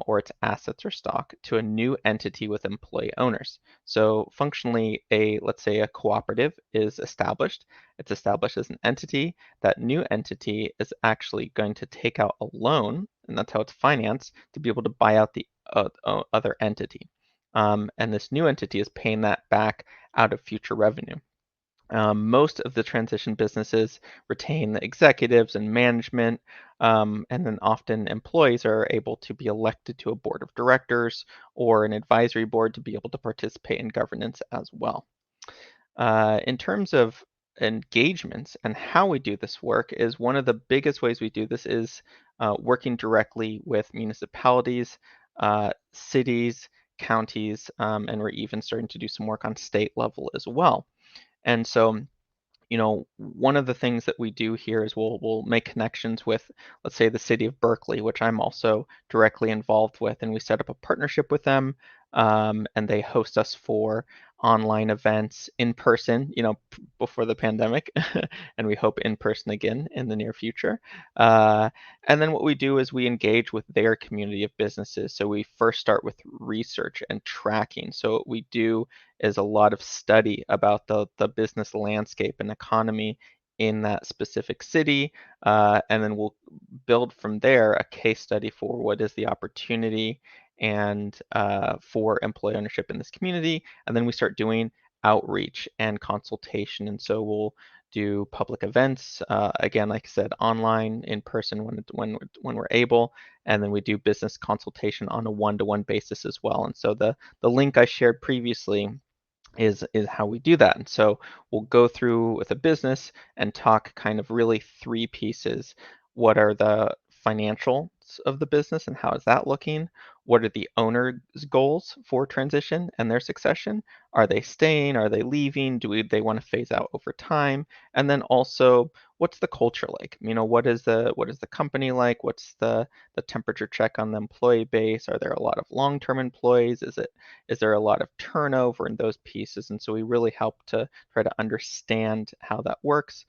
or its assets or stock to a new entity with employee owners. So functionally, let's say a cooperative is established. It's established as an entity. That new entity is actually going to take out a loan, and that's how it's financed, to be able to buy out the other entity. And this new entity is paying that back out of future revenue. Most of the transition businesses retain the executives and management, and then often employees are able to be elected to a board of directors or an advisory board to be able to participate in governance as well. In terms of engagements and how we do this work is one of the biggest ways we do this is working directly with municipalities, cities, counties, and we're even starting to do some work on state level as well. And so, one of the things that we do here is we'll make connections with, let's say, the city of Berkeley, which I'm also directly involved with, and we set up a partnership with them, and they host us for online events in person, before the pandemic, and we hope in person again in the near future. And then what we do is we engage with their community of businesses. So we first start with research and tracking. So what we do is a lot of study about the business landscape and economy in that specific city, and then we'll build from there a case study for what is the opportunity and for employee ownership in this community, and then we start doing outreach and consultation. And so we'll do public events, again, like I said, online, in person when we're able, and then we do business consultation on a one-to-one basis as well. And so the link I shared previously is how we do that. And so we'll go through with a business and talk kind of really three pieces. What are the financials of the business and how is that looking? What are the owner's goals for transition and their succession? Are they staying? Are they leaving? They want to phase out over time? And then also, what's the culture like? What is the company like? What's the temperature check on the employee base? Are there a lot of long-term employees? Is there a lot of turnover in those pieces? And so we really help to try to understand how that works.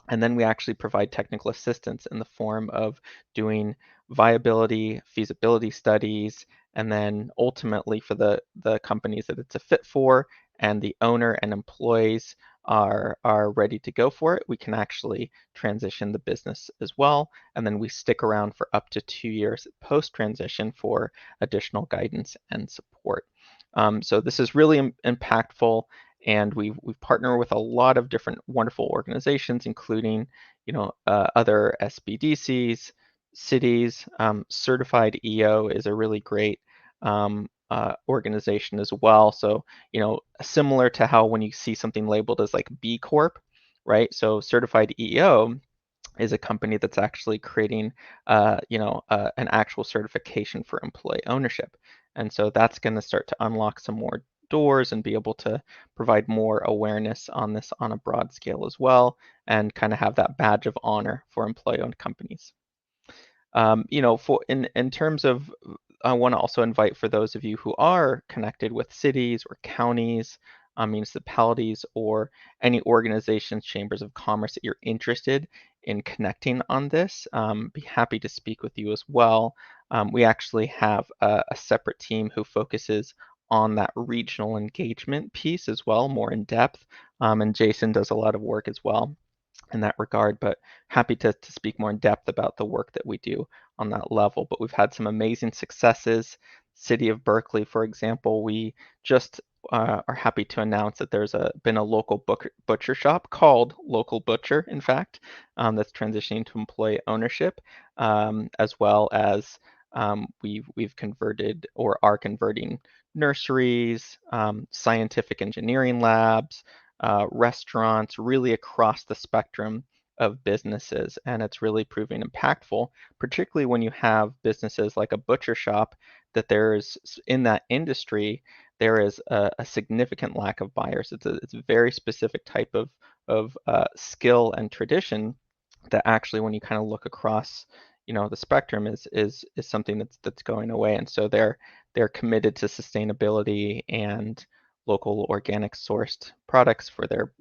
And then we actually provide technical assistance in the form of doing viability, feasibility studies, and then ultimately for the companies that it's a fit for and the owner and employees are ready to go for it, we can actually transition the business as well. And then we stick around for up to 2 years post-transition for additional guidance and support. So this is really impactful, and we've partnered with a lot of different wonderful organizations, including other SBDCs, cities. Certified EO is a really great organization as well. So similar to how when you see something labeled as like B Corp, right? So Certified EO is a company that's actually creating an actual certification for employee ownership. And so that's going to start to unlock some more doors and be able to provide more awareness on this on a broad scale as well, and kind of have that badge of honor for employee-owned companies. For in terms of I want to also invite, for those of you who are connected with cities or counties, municipalities, or any organizations, chambers of commerce that you're interested in connecting on this, be happy to speak with you as well. We actually have a separate team who focuses on that regional engagement piece as well, more in depth. And Jason does a lot of work as well in that regard, but happy to speak more in depth about the work that we do on that level. But we've had some amazing successes. City of Berkeley, for example, we just are happy to announce that there's been a local butcher shop called Local Butcher, in fact, that's transitioning to employee ownership, as well as we've converted or are converting nurseries, scientific engineering labs, restaurants, really across the spectrum of businesses. And it's really proving impactful, particularly when you have businesses like a butcher shop, that there's in that industry, there is a significant lack of buyers. It's a very specific type of skill and tradition that actually, when you kind of look across, the spectrum, is something that's going away. And so they're committed to sustainability and local organic sourced products for their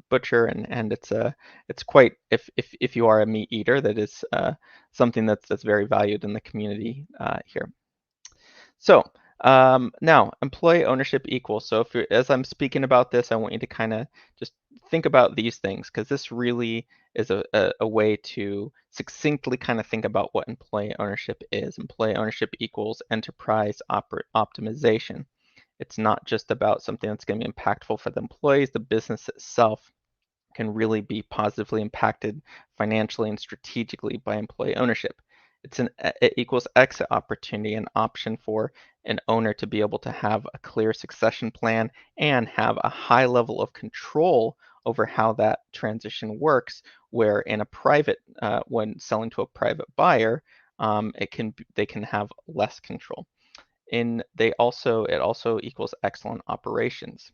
butcher, and it's quite, if you are a meat eater, that is something that's very valued in the community here. So now, employee ownership equals. So as I'm speaking about this, I want you to kind of just think about these things, because this really is a way to succinctly kind of think about what employee ownership is. Employee ownership equals enterprise optimization. It's not just about something that's going to be impactful for the employees. The business itself can really be positively impacted financially and strategically by employee ownership. It equals exit opportunity, an option for an owner to be able to have a clear succession plan and have a high level of control over how that transition works, where in a private, when selling to a private buyer, they can have less control. It also equals excellent operations.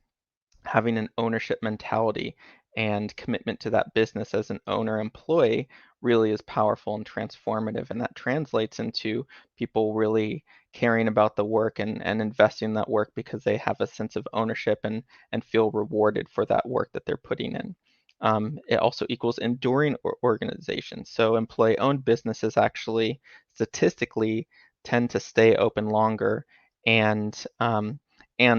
Having an ownership mentality and commitment to that business as an owner employee really is powerful and transformative, and that translates into people really caring about the work and investing in that work because they have a sense of ownership and feel rewarded for that work that they're putting in. It also equals enduring organizations. So employee-owned businesses actually statistically tend to stay open longer and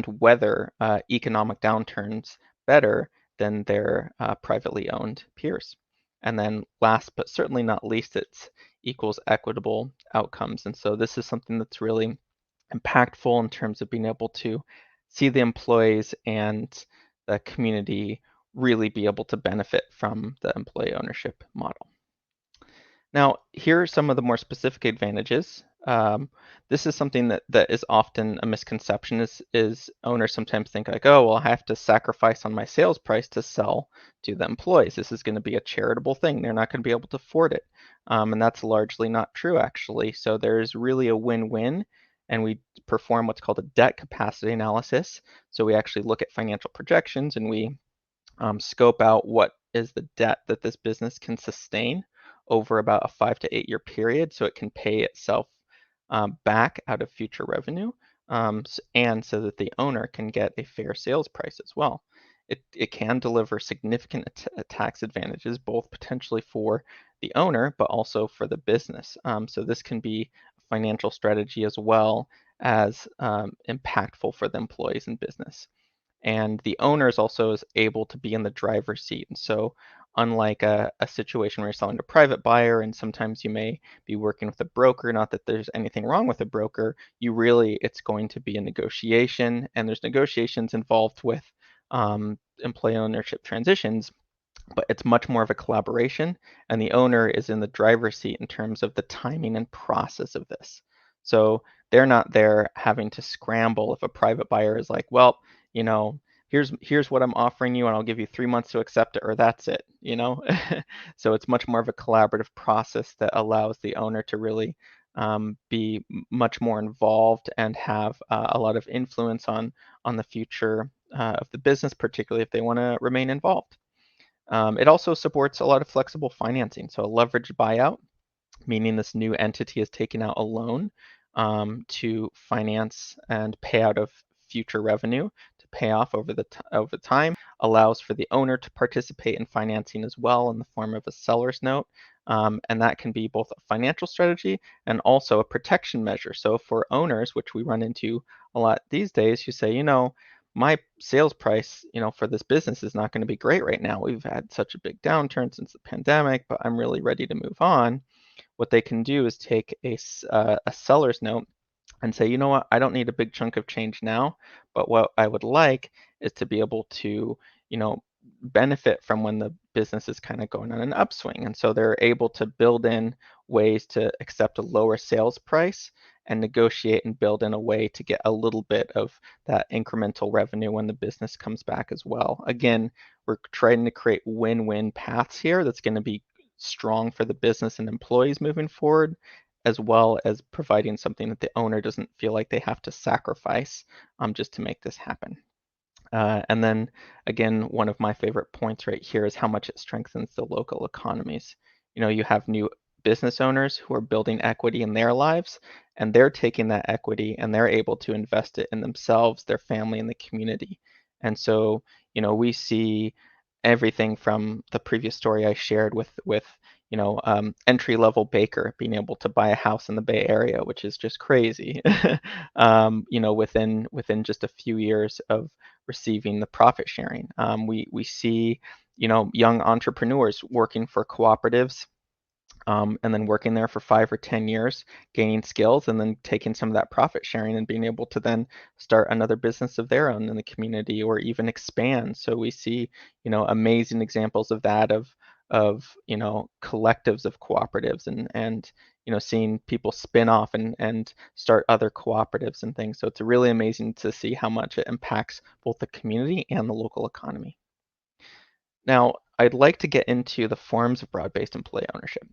weather economic downturns better than their privately owned peers. And then last but certainly not least, it equals equitable outcomes. And so this is something that's really impactful in terms of being able to see the employees and the community really be able to benefit from the employee ownership model. Now, here are some of the more specific advantages. This is something that is often a misconception, is owners sometimes think like, oh, well, I have to sacrifice on my sales price to sell to the employees. This is going to be a charitable thing. They're not going to be able to afford it. And that's largely not true, actually. So there's really a win-win, and we perform what's called a debt capacity analysis. So we actually look at financial projections, and we scope out what is the debt that this business can sustain over about a 5 to 8 year period, so it can pay itself back out of future revenue, and so that the owner can get a fair sales price as well. It can deliver significant tax advantages, both potentially for the owner, but also for the business. So this can be a financial strategy as well as impactful for the employees and business. And the owner is also able to be in the driver's seat. And so unlike a situation where you're selling to a private buyer and sometimes you may be working with a broker, not that there's anything wrong with a broker, it's going to be a negotiation, and there's negotiations involved with employee ownership transitions, but it's much more of a collaboration, and the owner is in the driver's seat in terms of the timing and process of this. So they're not there having to scramble if a private buyer is like, well, here's what I'm offering you, and I'll give you 3 months to accept it, or that's it, So it's much more of a collaborative process that allows the owner to really be much more involved and have a lot of influence on the future of the business, particularly if they want to remain involved. It also supports a lot of flexible financing, so a leveraged buyout, meaning this new entity is taking out a loan to finance and pay out of future revenue to pay off over time, allows for the owner to participate in financing as well in the form of a seller's note. And that can be both a financial strategy and also a protection measure. So for owners, which we run into a lot these days, you say, my sales price, for this business is not going to be great right now. We've had such a big downturn since the pandemic, but I'm really ready to move on. What they can do is take a seller's note and say, what, I don't need a big chunk of change now, but what I would like is to be able to, benefit from when the business is kind of going on an upswing. And so they're able to build in ways to accept a lower sales price and negotiate and build in a way to get a little bit of that incremental revenue when the business comes back as well. Again, we're trying to create win-win paths here that's going to be strong for the business and employees moving forward, as well as providing something that the owner doesn't feel like they have to sacrifice just to make this happen. And then again, one of my favorite points right here is how much it strengthens the local economies. You have new business owners who are building equity in their lives, and they're taking that equity and they're able to invest it in themselves, their family, and the community. And so, we see everything from the previous story I shared with entry-level baker being able to buy a house in the Bay Area, which is just crazy. Within just a few years of receiving the profit sharing. We see, young entrepreneurs working for cooperatives, and then working there for 5 or 10 years, gaining skills, and then taking some of that profit sharing and being able to then start another business of their own in the community or even expand. So we see, amazing examples of that of collectives of cooperatives and seeing people spin off and start other cooperatives and things. So it's really amazing to see how much it impacts both the community and the local economy. Now, I'd like to get into the forms of broad-based employee ownership.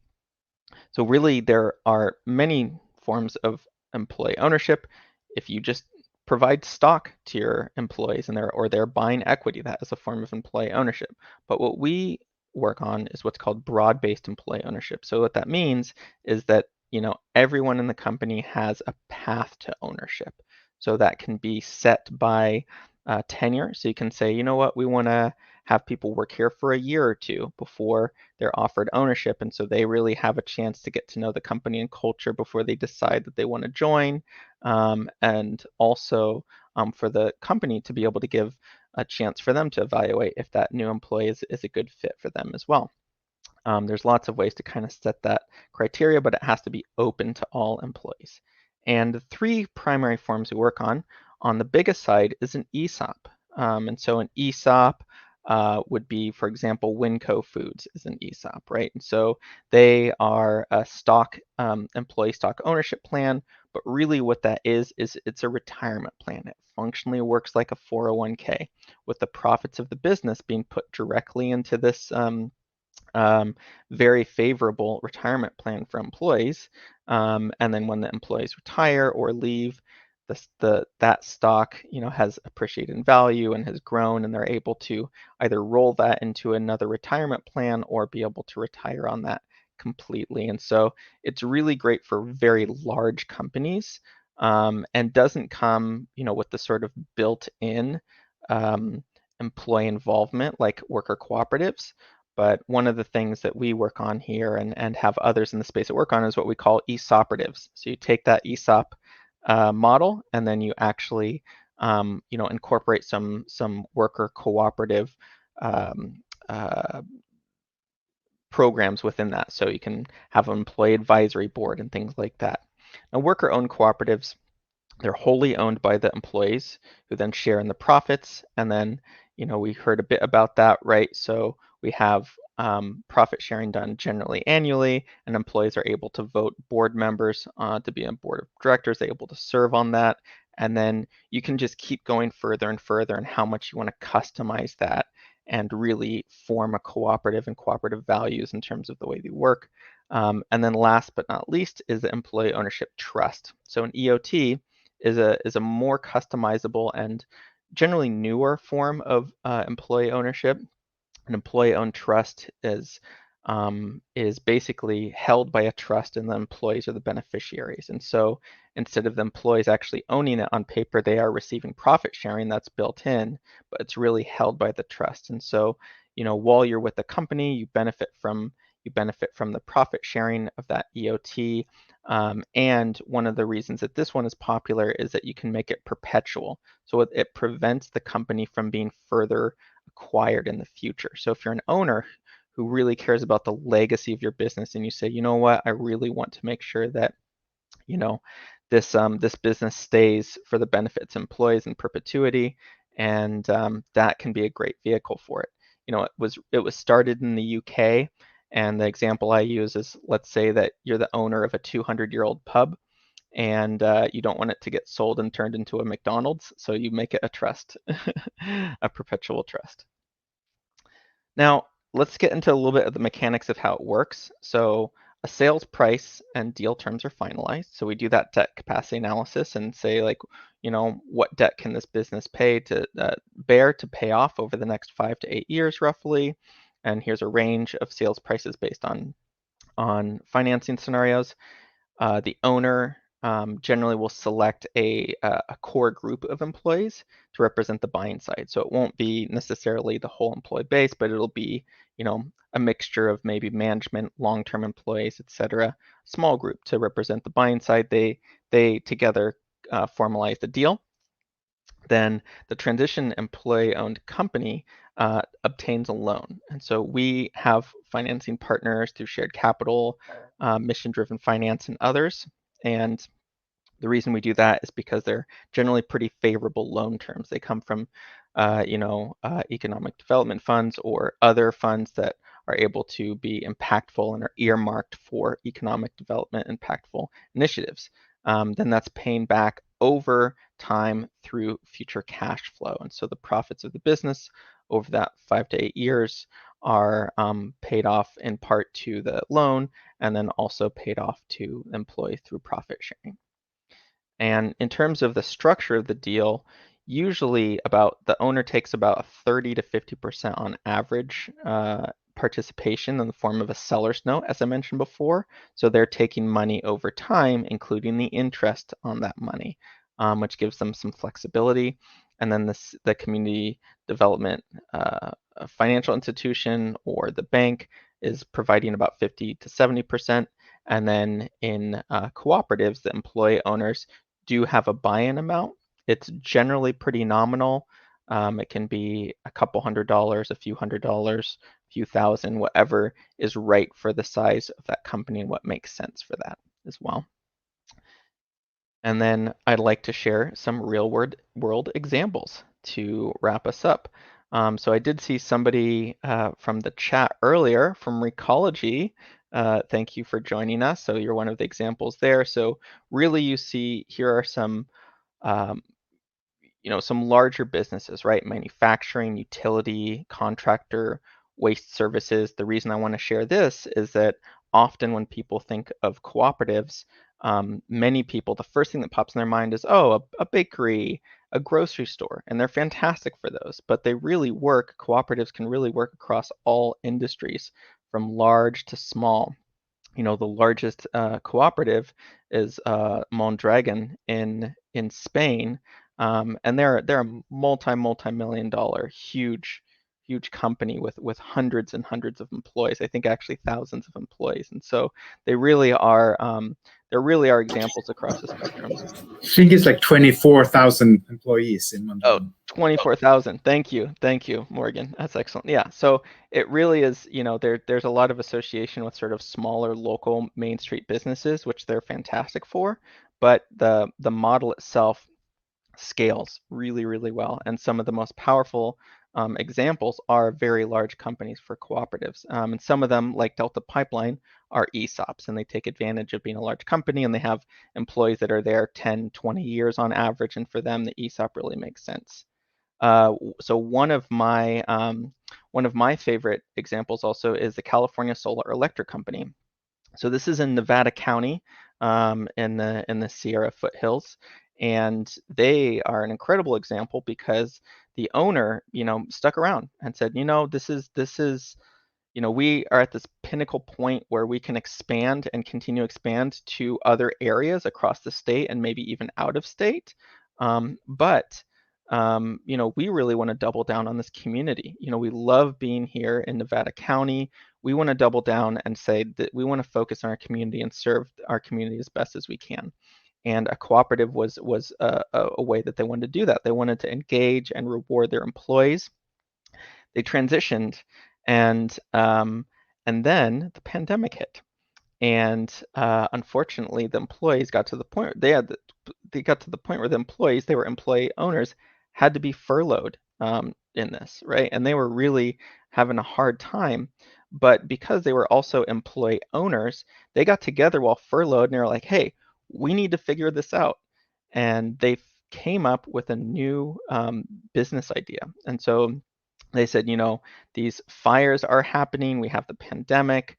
So really, there are many forms of employee ownership. If you just provide stock to your employees and they're buying equity, that is a form of employee ownership. But what we work on is what's called broad-based employee ownership. So what that means is that everyone in the company has a path to ownership. So that can be set by tenure. So you can say, what, we want to have people work here for a year or two before they're offered ownership. And so they really have a chance to get to know the company and culture before they decide that they want to join. And also for the company to be able to give a chance for them to evaluate if that new employee is a good fit for them as well. There's lots of ways to kind of set that criteria, but it has to be open to all employees. And the 3 primary forms we work on the biggest side is an ESOP. And so an ESOP would be, for example, Winco Foods is an ESOP, right? And so they are a employee stock ownership plan, but really what that is it's a retirement plan. It functionally works like a 401k, with the profits of the business being put directly into this very favorable retirement plan for employees. And then when the employees retire or leave, that stock has appreciated in value and has grown, and they're able to either roll that into another retirement plan or be able to retire on that completely. And so it's really great for very large companies, and doesn't come with the sort of built-in employee involvement like worker cooperatives. But one of the things that we work on here and have others in the space that work on is what we call ESOPeratives. So you take that ESOP model, and then you actually incorporate some worker cooperative programs within that. So you can have an employee advisory board and things like that. Now, worker-owned cooperatives, they're wholly owned by the employees, who then share in the profits. And then we heard a bit about that, right? So we have profit sharing done generally annually, and employees are able to vote board members to be on board of directors. They're able to serve on that. And then you can just keep going further and further in how much you want to customize that and really form a cooperative and cooperative values in terms of the way they work. And then last but not least is the employee ownership trust. So an EOT is a more customizable and generally newer form of employee ownership. An employee-owned trust is is basically held by a trust, and the employees are the beneficiaries. And so instead of the employees actually owning it on paper, they are receiving profit sharing that's built in, but it's really held by the trust. And so, while you're with the company, you benefit from the profit sharing of that EOT. And one of the reasons that this one is popular is that you can make it perpetual. So it prevents the company from being further acquired in the future. So if you're an owner who really cares about the legacy of your business, and you say, you know what, I really want to make sure that this business stays for the benefits employees in perpetuity, and that can be a great vehicle for it. It was started in the UK, and the example I use is, let's say that you're the owner of a 200-year-old pub, and you don't want it to get sold and turned into a McDonald's, so you make it a trust, a perpetual trust. Now, let's get into a little bit of the mechanics of how it works. So a sales price and deal terms are finalized. So we do that debt capacity analysis and say, like, what debt can this business pay to bear to pay off over the next 5 to 8 years roughly. And here's a range of sales prices based on financing scenarios. The owner generally will select a core group of employees to represent the buying side. So it won't be necessarily the whole employee base, but it'll be, a mixture of maybe management, long-term employees, etc. Small group to represent the buying side. They together formalize the deal. Then the transition employee-owned company obtains a loan. And so we have financing partners through shared capital, mission-driven finance, and others. And the reason we do that is because they're generally pretty favorable loan terms. They come from, economic development funds or other funds that are able to be impactful and are earmarked for economic development impactful initiatives. Then that's paying back over time through future cash flow. And so the profits of the business over that 5 to 8 years are paid off in part to the loan, and then also paid off to the employee through profit sharing. And in terms of the structure of the deal, usually the owner takes about 30 to 50% on average participation in the form of a seller's note, as I mentioned before. So they're taking money over time, including the interest on that money, which gives them some flexibility. And then the community development financial institution or the bank is providing about 50 to 70%. And then in cooperatives, the employee owners do have a buy-in amount. It's generally pretty nominal. It can be a couple $100, a few $100, a few thousand, whatever is right for the size of that company and what makes sense for that as well. And then I'd like to share some real-world examples to wrap us up. So I did see somebody from the chat earlier from Recology. Thank you for joining us. So you're one of the examples there. So really you see here are some some larger businesses, right? Manufacturing, utility, contractor, waste services. The reason I want to share this is that often when people think of cooperatives, many people, the first thing that pops in their mind is, oh, a bakery, a grocery store, and they're fantastic for those. But cooperatives can really work across all industries, from large to small. The largest cooperative is Mondragon in Spain, and they're a multi-million dollar huge company with hundreds and hundreds of employees. I think actually thousands of employees, and so they really are examples across the spectrum. I think it's like 24,000 employees in Mondragon. Oh, 24,000. Thank you, Morgan. That's excellent. Yeah, so it really is. There's a lot of association with sort of smaller local Main Street businesses, which they're fantastic for, but the model itself scales really, really well. And some of the most powerful examples are very large companies for cooperatives. And some of them, like Delta Pipeline, are ESOPs, and they take advantage of being a large company, and they have employees that are there 10, 20 years on average, and for them, the ESOP really makes sense. So one of my favorite examples also is the California Solar Electric Company. So this is in Nevada County, in the Sierra foothills, and they are an incredible example because the owner, stuck around and said, this is we are at this pinnacle point where we can expand and continue to expand to other areas across the state and maybe even out of state. But we really want to double down on this community. We love being here in Nevada County. We want to double down and say that we want to focus on our community and serve our community as best as we can. And a cooperative was a way that they wanted to do that. They wanted to engage and reward their employees. They transitioned, and then the pandemic hit, and unfortunately, the employees got to the point where the employees, they were employee owners, had to be furloughed in this, right? And they were really having a hard time. But because they were also employee owners, they got together while furloughed and they were like, hey, we need to figure this out. And they came up with a new business idea. And so they said, these fires are happening. We have the pandemic.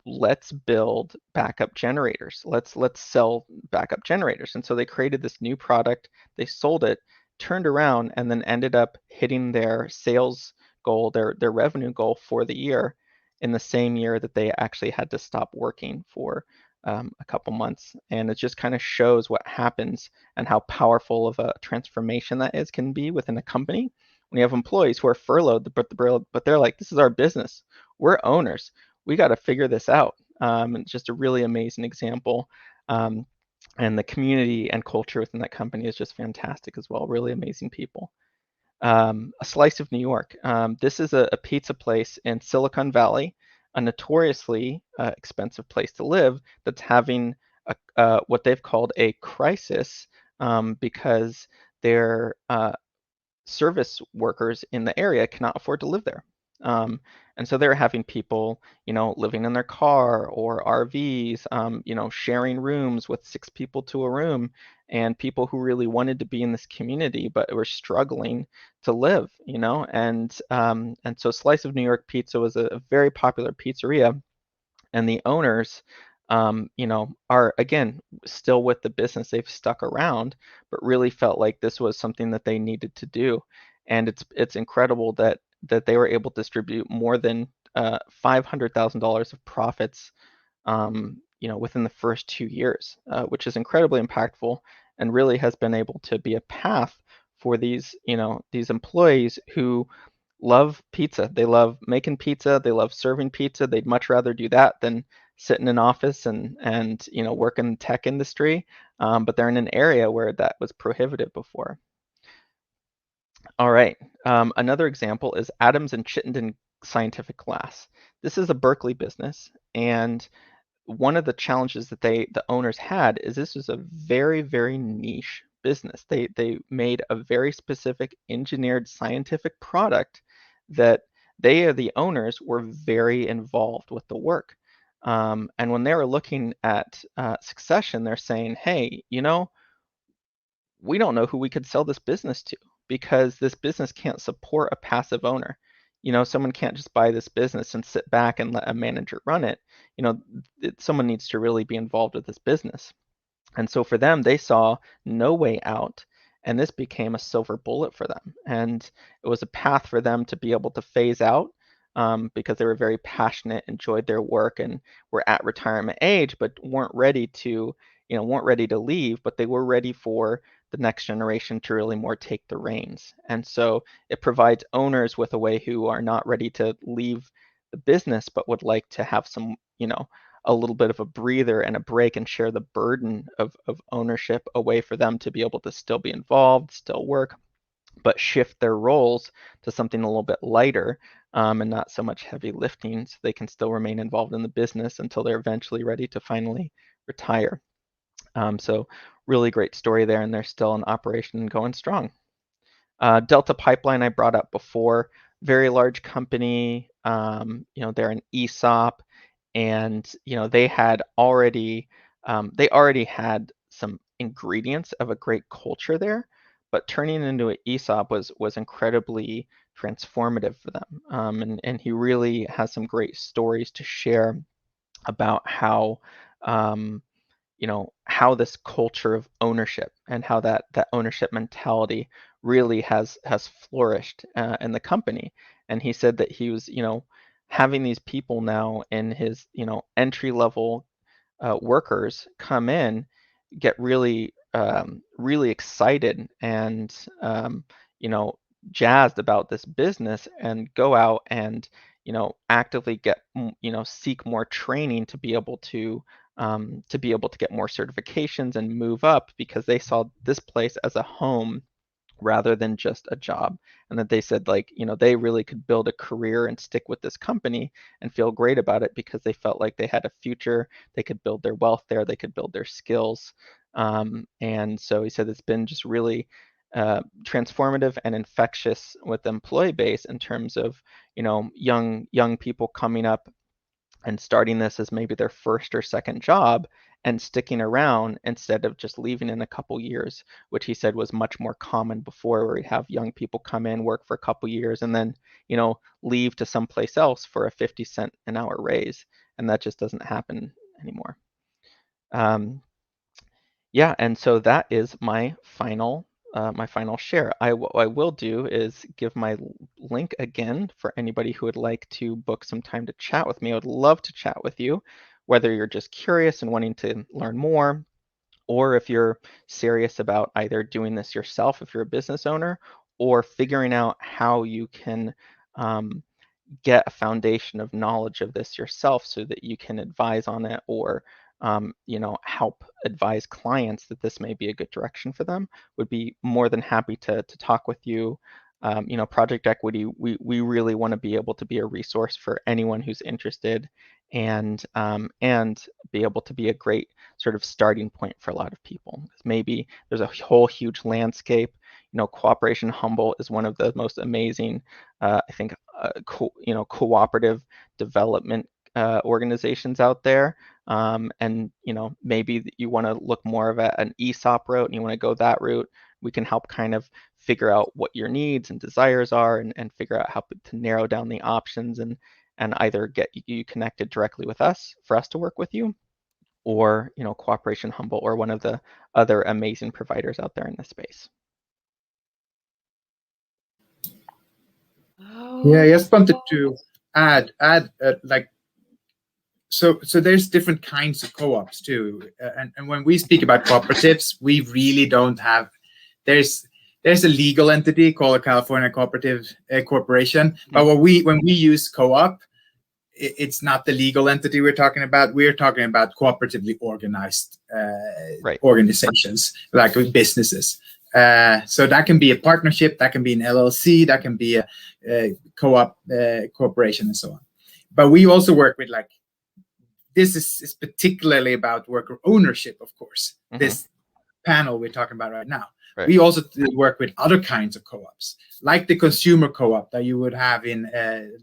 Let's build backup generators. Let's sell backup generators. And so they created this new product. They sold it, turned around, and then ended up hitting their sales goal, their revenue goal for the year in the same year that they actually had to stop working for a couple months. And it just kind of shows what happens and how powerful of a transformation that can be within a company when you have employees who are furloughed, but they're like, this is our business. We're owners. We got to figure this out. And it's just a really amazing example. And the community and culture within that company is just fantastic as well. Really amazing people. A Slice of New York. This is a pizza place in Silicon Valley, a notoriously expensive place to live that's having what they've called a crisis because their service workers in the area cannot afford to live there. And so they're having people, living in their car or RVs, sharing rooms with 6 people to a room, and people who really wanted to be in this community but were struggling to live, and so Slice of New York Pizza was a very popular pizzeria, and the owners are again still with the business. They've stuck around, but really felt like this was something that they needed to do. And it's incredible that they were able to distribute more than $500,000 of profits, within the first 2 years, which is incredibly impactful and really has been able to be a path for these employees who love pizza. They love making pizza. They love serving pizza. They'd much rather do that than sit in an office and work in the tech industry. But they're in an area where that was prohibitive before. All right. Another example is Adams and Chittenden Scientific Glass. This is a Berkeley business, and one of the challenges that the owners had is this was a very, very niche business. They made a very specific engineered scientific product that the owners were very involved with the work. And when they were looking at succession, they're saying, hey, we don't know who we could sell this business to because this business can't support a passive owner. Someone can't just buy this business and sit back and let a manager run it. Someone needs to really be involved with this business. And so for them, they saw no way out, and this became a silver bullet for them. And it was a path for them to be able to phase out because they were very passionate, enjoyed their work, and were at retirement age, but weren't ready to leave, but they were ready for the next generation to really more take the reins. And so it provides owners with a way who are not ready to leave the business, but would like to have some, a little bit of a breather and a break and share the burden of ownership, a way for them to be able to still be involved, still work, but shift their roles to something a little bit lighter and not so much heavy lifting, so they can still remain involved in the business until they're eventually ready to finally retire. So really great story there, and they're still in operation and going strong. Delta Pipeline I brought up before, very large company. They're an ESOP, and they already had some ingredients of a great culture there, but turning it into an ESOP was incredibly transformative for them. And he really has some great stories to share about how how this culture of ownership and how that ownership mentality really has flourished in the company. And he said that he was having these people now in his, entry level workers come in, get really really excited and jazzed about this business, and go out and actively get seek more training to be able to get more certifications and move up, because they saw this place as a home rather than just a job. And that they said, like, they really could build a career and stick with this company and feel great about it, because they felt like they had a future. They could build their wealth there. They could build their skills. And so he said it's been just really transformative and infectious with the employee base, in terms of young people coming up and starting this as maybe their first or second job, and sticking around instead of just leaving in a couple years, which he said was much more common before, where we have young people come in, work for a couple years, and then leave to someplace else for a 50-cent an hour raise, and that just doesn't happen anymore. Yeah, and so that is my final share. What I will do is give my link again for anybody who would like to book some time to chat with me. I would love to chat with you, whether you're just curious and wanting to learn more, or if you're serious about either doing this yourself if you're a business owner, or figuring out how you can get a foundation of knowledge of this yourself so that you can advise on it, or help advise clients that this may be a good direction for them. Would be more than happy to talk with you. Project Equity, we really want to be able to be a resource for anyone who's interested, and be able to be a great sort of starting point for a lot of people. Maybe there's a whole huge landscape. Cooperation Humble is one of the most amazing, I think, cooperative development organizations out there. And maybe you want to look more of an ESOP route, and you want to go that route. We can help kind of figure out what your needs and desires are, and figure out how to narrow down the options, and either get you connected directly with us for us to work with you, or Cooperation Humble, or one of the other amazing providers out there in this space. Yeah, I just wanted to add like, so there's different kinds of co-ops too, and when we speak about cooperatives, we really don't have. There's a legal entity called a California Cooperative Corporation, but when we use co-op, it's not the legal entity we're talking about. We're talking about cooperatively organized organizations, like businesses. So that can be a partnership, that can be an LLC, that can be a co-op corporation, and so on. But we also work with, like, this is particularly about worker ownership, of course. This panel we're talking about right now. Right. We also work with other kinds of co-ops, like the consumer co-op that you would have in,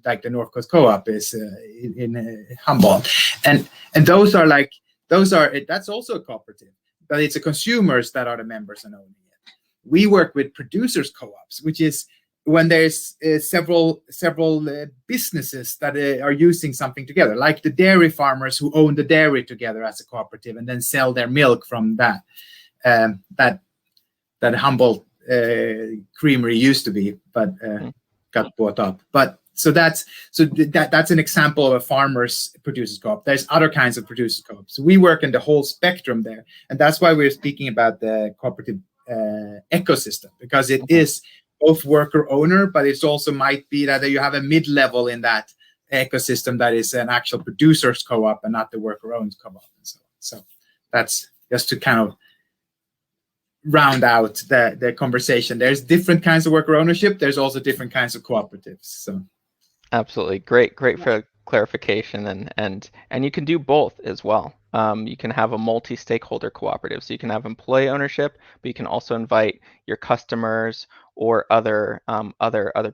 like the North Coast Co-op is in Humboldt, and those are that's also a cooperative, but it's the consumers that are the members and owning it. We work with producers co-ops, which is when there's several businesses that are using something together, like the dairy farmers who own the dairy together as a cooperative and then sell their milk from that. That Humboldt Creamery used to be, but got bought up. But that's an example of a farmers producers co-op. There's other kinds of producers co-ops. So we work in the whole spectrum there, and that's why we're speaking about the cooperative ecosystem, because it is both worker owner, but it also might be that you have a mid-level in that ecosystem that is an actual producers co-op and not the worker owned co-op. And so that's just to kind of round out the conversation. There's different kinds of worker ownership. There's also different kinds of cooperatives. So absolutely great for clarification, and you can do both as well. You can have a multi-stakeholder cooperative, so you can have employee ownership, but you can also invite your customers or other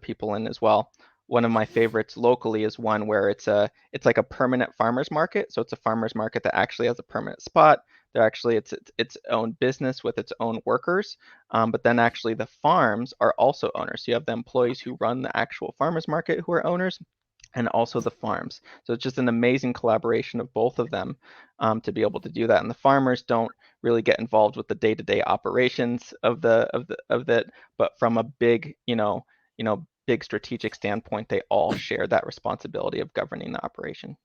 people in as well. One of my favorites locally is one where it's like a permanent farmers market. So it's a farmers market that actually has a permanent spot. They're actually its own business with its own workers, but then actually the farms are also owners. So you have the employees who run the actual farmers market who are owners, and also the farms. So it's just an amazing collaboration of both of them to be able to do that. And the farmers don't really get involved with the day-to-day operations of that, but from a big big strategic standpoint, they all share that responsibility of governing the operation.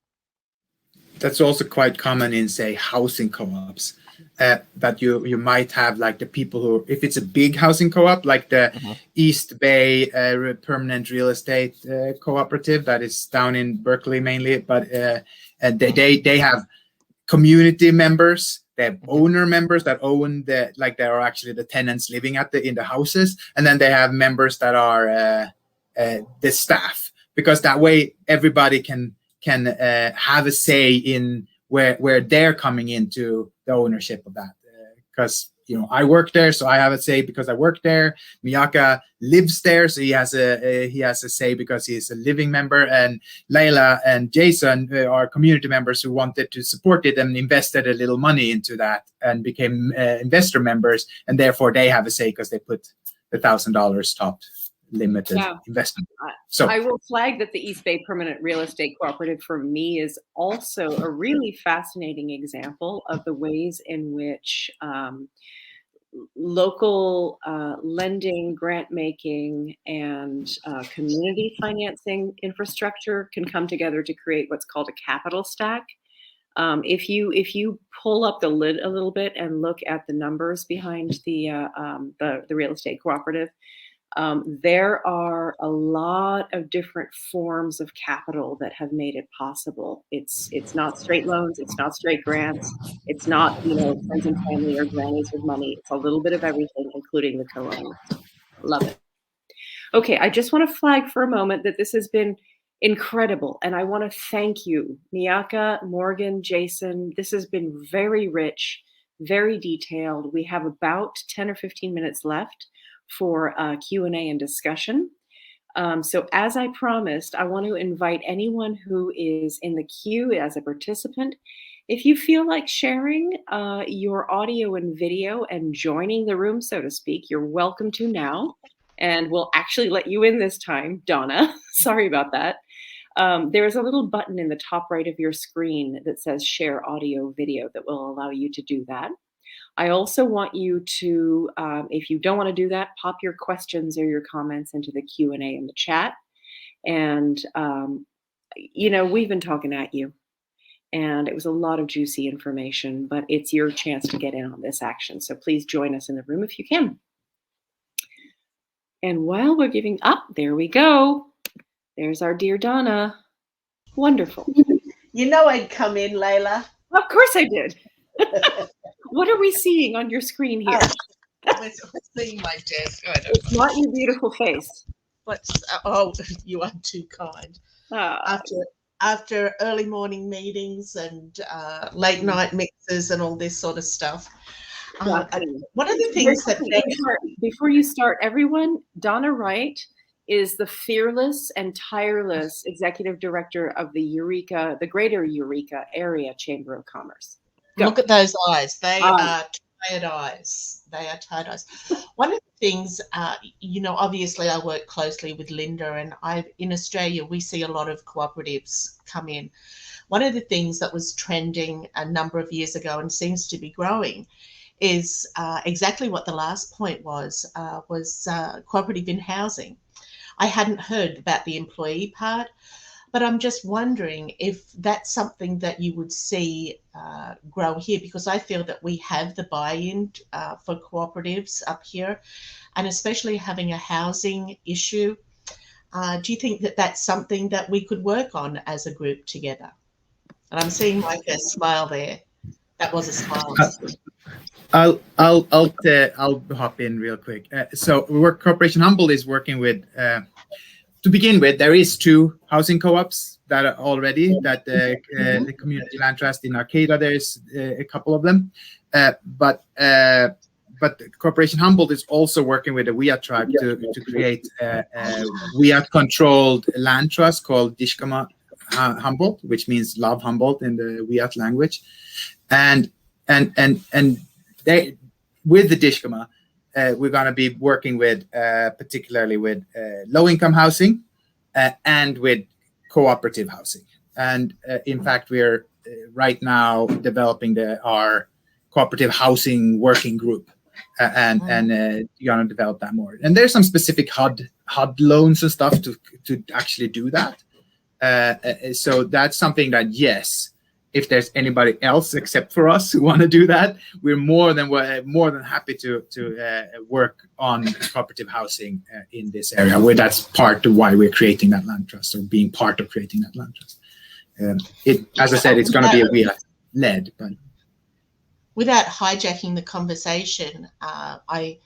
That's also quite common in, say, housing co-ops, that you might have like the people who, if it's a big housing co-op, like the East Bay Permanent Real Estate Cooperative that is down in Berkeley mainly, but they have community members, they have owner members that own they are actually the tenants living in the houses, and then they have members that are the staff, because that way everybody can have a say in where they're coming into the ownership of that. Because I work there, so I have a say because I work there. Miyaka lives there, so he has a say because he's a living member. And Layla and Jason are community members who wanted to support it and invested a little money into that and became investor members, and therefore they have a say because they put the $1,000 top limited investment. So I will flag that the East Bay Permanent Real Estate Cooperative for me is also a really fascinating example of the ways in which local lending, grant making, and community financing infrastructure can come together to create what's called a capital stack. If you pull up the lid a little bit and look at the numbers behind the real estate cooperative, there are a lot of different forms of capital that have made it possible. It's not straight loans, it's not straight grants, it's not friends and family or grannies with money. It's a little bit of everything, including the co-owners. Love it. Okay, I just want to flag for a moment that this has been incredible, and I want to thank you, Miyaka, Morgan, Jason. This has been very rich, very detailed. We have about 10 or 15 minutes left for Q&A and discussion. So as I promised, I want to invite anyone who is in the queue as a participant. If you feel like sharing your audio and video and joining the room, so to speak, you're welcome to now. And we'll actually let you in this time, Donna. Sorry about that. There's a little button in the top right of your screen that says share audio video that will allow you to do that. I also want you to, if you don't want to do that, pop your questions or your comments into the Q&A in the chat. And, we've been talking at you, and it was a lot of juicy information, but it's your chance to get in on this action. So please join us in the room if you can. And while we're giving up, there we go. There's our dear Donna. Wonderful. I'd come in, Layla. Of course I did. What are we seeing on your screen here? We're seeing my desk. It's not your beautiful face. You are too kind. Oh. After early morning meetings and late night mixes and all this sort of stuff. One of the things before you start, everyone, Donna Wright is the fearless and tireless executive director of the Greater Eureka Area Chamber of Commerce. Go. Look at those eyes. They are tired eyes. One of the things, obviously I work closely with Linda, and in Australia, we see a lot of cooperatives come in. One of the things that was trending a number of years ago and seems to be growing is exactly what the last point was cooperative in housing. I hadn't heard about the employee part, but I'm just wondering if that's something that you would see grow here, because I feel that we have the buy-in for cooperatives up here, and especially having a housing issue. Do you think that that's something that we could work on as a group together? And I'm seeing Micah smile there. That was a smile. I'll hop in real quick. So Cooperation Humboldt is working with, to begin with, there is 2 housing co-ops that are already, that the Community Land Trust in Arcata, there's a couple of them. But Cooperation Humboldt is also working with the Wiyat tribe to create a Wiyat-controlled land trust called Dishkama Humboldt, which means love Humboldt in the Wiyat language. And they, with the Dishkama, we're going to be working with particularly with low-income housing and with cooperative housing. And in fact, we're right now developing our cooperative housing working group, and you're going to develop that more. And there's some specific HUD had loans and stuff to actually do that. So that's something that, yes, if there's anybody else except for us who want to do that, we're more than happy to work on cooperative housing in this area, where that's part of why we're creating that land trust, or being part of creating that land trust. As I said, it's going to be a wheel led, but without hijacking the conversation, I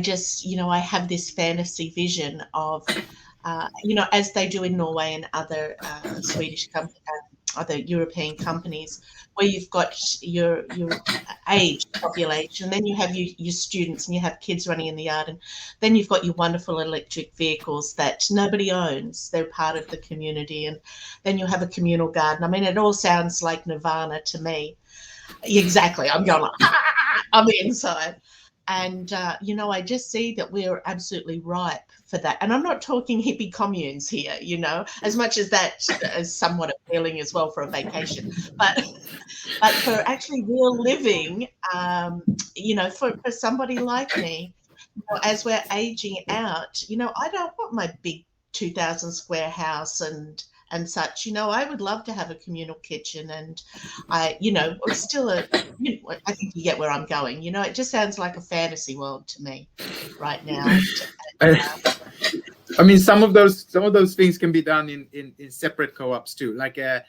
just, I have this fantasy vision of, as they do in Norway and other Swedish companies, other European companies, where you've got your age population, then you have your students, and you have kids running in the yard, and then you've got your wonderful electric vehicles that nobody owns. They're part of the community, and then you have a communal garden. I mean, it all sounds like nirvana to me. Exactly. I'm going like, on the inside. And, I just see that we're absolutely ripe for that. And I'm not talking hippie communes here, as much as that is somewhat appealing as well for a vacation. But for actually real living, for somebody like me, as we're aging out, I don't want my big 2,000 square house and such. I would love to have a communal kitchen, and it's still I think you get where I'm going. It just sounds like a fantasy world to me right now. I mean, some of those things can be done in separate co-ops too, like a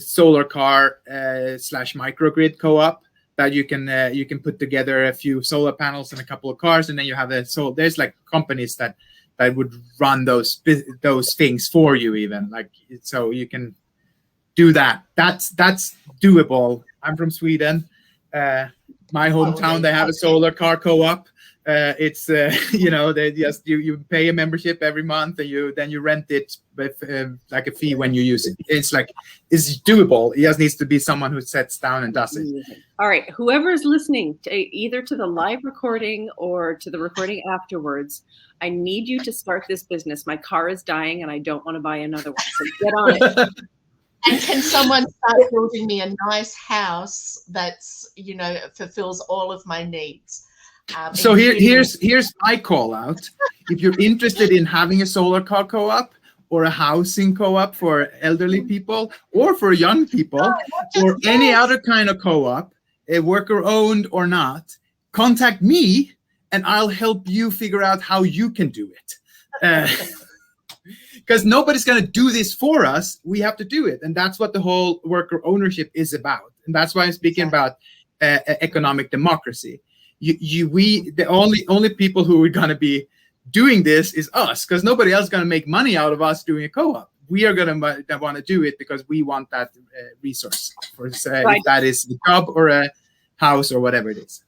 solar car / microgrid co-op that you can put together a few solar panels and a couple of cars, and then you have there's like companies that would run those things for you, even, like, so you can do that. That's doable. I'm from Sweden. My hometown, they have a solar car co-op. It's they just you pay a membership every month, and then you rent it with like a fee when you use it. It's doable. It just needs to be someone who sits down and does it. All right, whoever is listening either to the live recording or to the recording afterwards, I need you to start this business. My car is dying and I don't want to buy another one, so get on it. And can someone start building me a nice house that's fulfills all of my needs? So here's my call out. If you're interested in having a solar car co-op or a housing co-op for elderly people, or for young people, or any other kind of co-op, worker owned or not, contact me and I'll help you figure out how you can do it. Because nobody's going to do this for us. We have to do it. And that's what the whole worker ownership is about. And that's why I'm speaking about economic democracy. The only people who are going to be doing this is us, because nobody else is going to make money out of us doing a co-op. We are going to want to do it because we want that resource, for if that is the job or a house or whatever it is.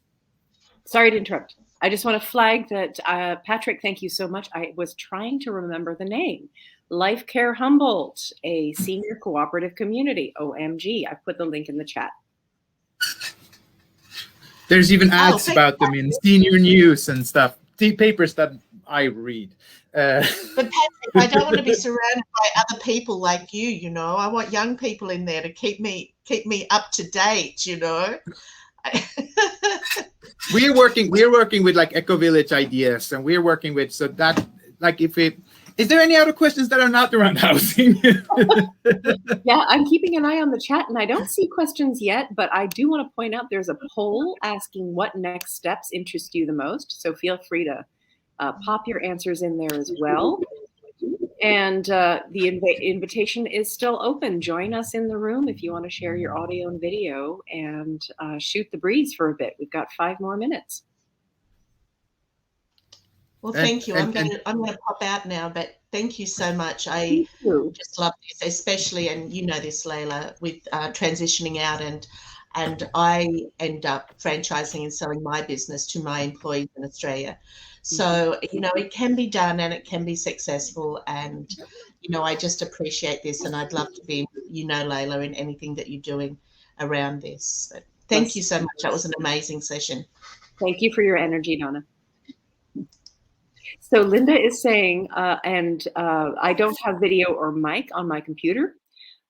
Sorry to interrupt. I just want to flag that, Patrick, thank you so much. I was trying to remember the name. Life Care Humboldt, a senior cooperative community. OMG, I put the link in the chat. There's even ads about them in senior news and stuff. The papers that I read. But Patrick, I don't want to be surrounded by other people like you. I want young people in there to keep me up to date. We're working with like Eco Village ideas, and we're working with is there any other questions that are not around housing? Yeah, I'm keeping an eye on the chat, and I don't see questions yet, but I do want to point out there's a poll asking what next steps interest you the most. So feel free to pop your answers in there as well. And the invitation is still open. Join us in the room if you want to share your audio and video and shoot the breeze for a bit. We've got 5 more minutes. Well, thank you. I'm going to pop out now, but thank you so much. I just love this, especially, and you know this, Layla, with transitioning out, and I end up franchising and selling my business to my employees in Australia. So, it can be done and it can be successful. And, I just appreciate this, and I'd love to be, Layla, in anything that you're doing around this. But thank you so much. That was an amazing session. Thank you for your energy, Donna. So Linda is saying, I don't have video or mic on my computer,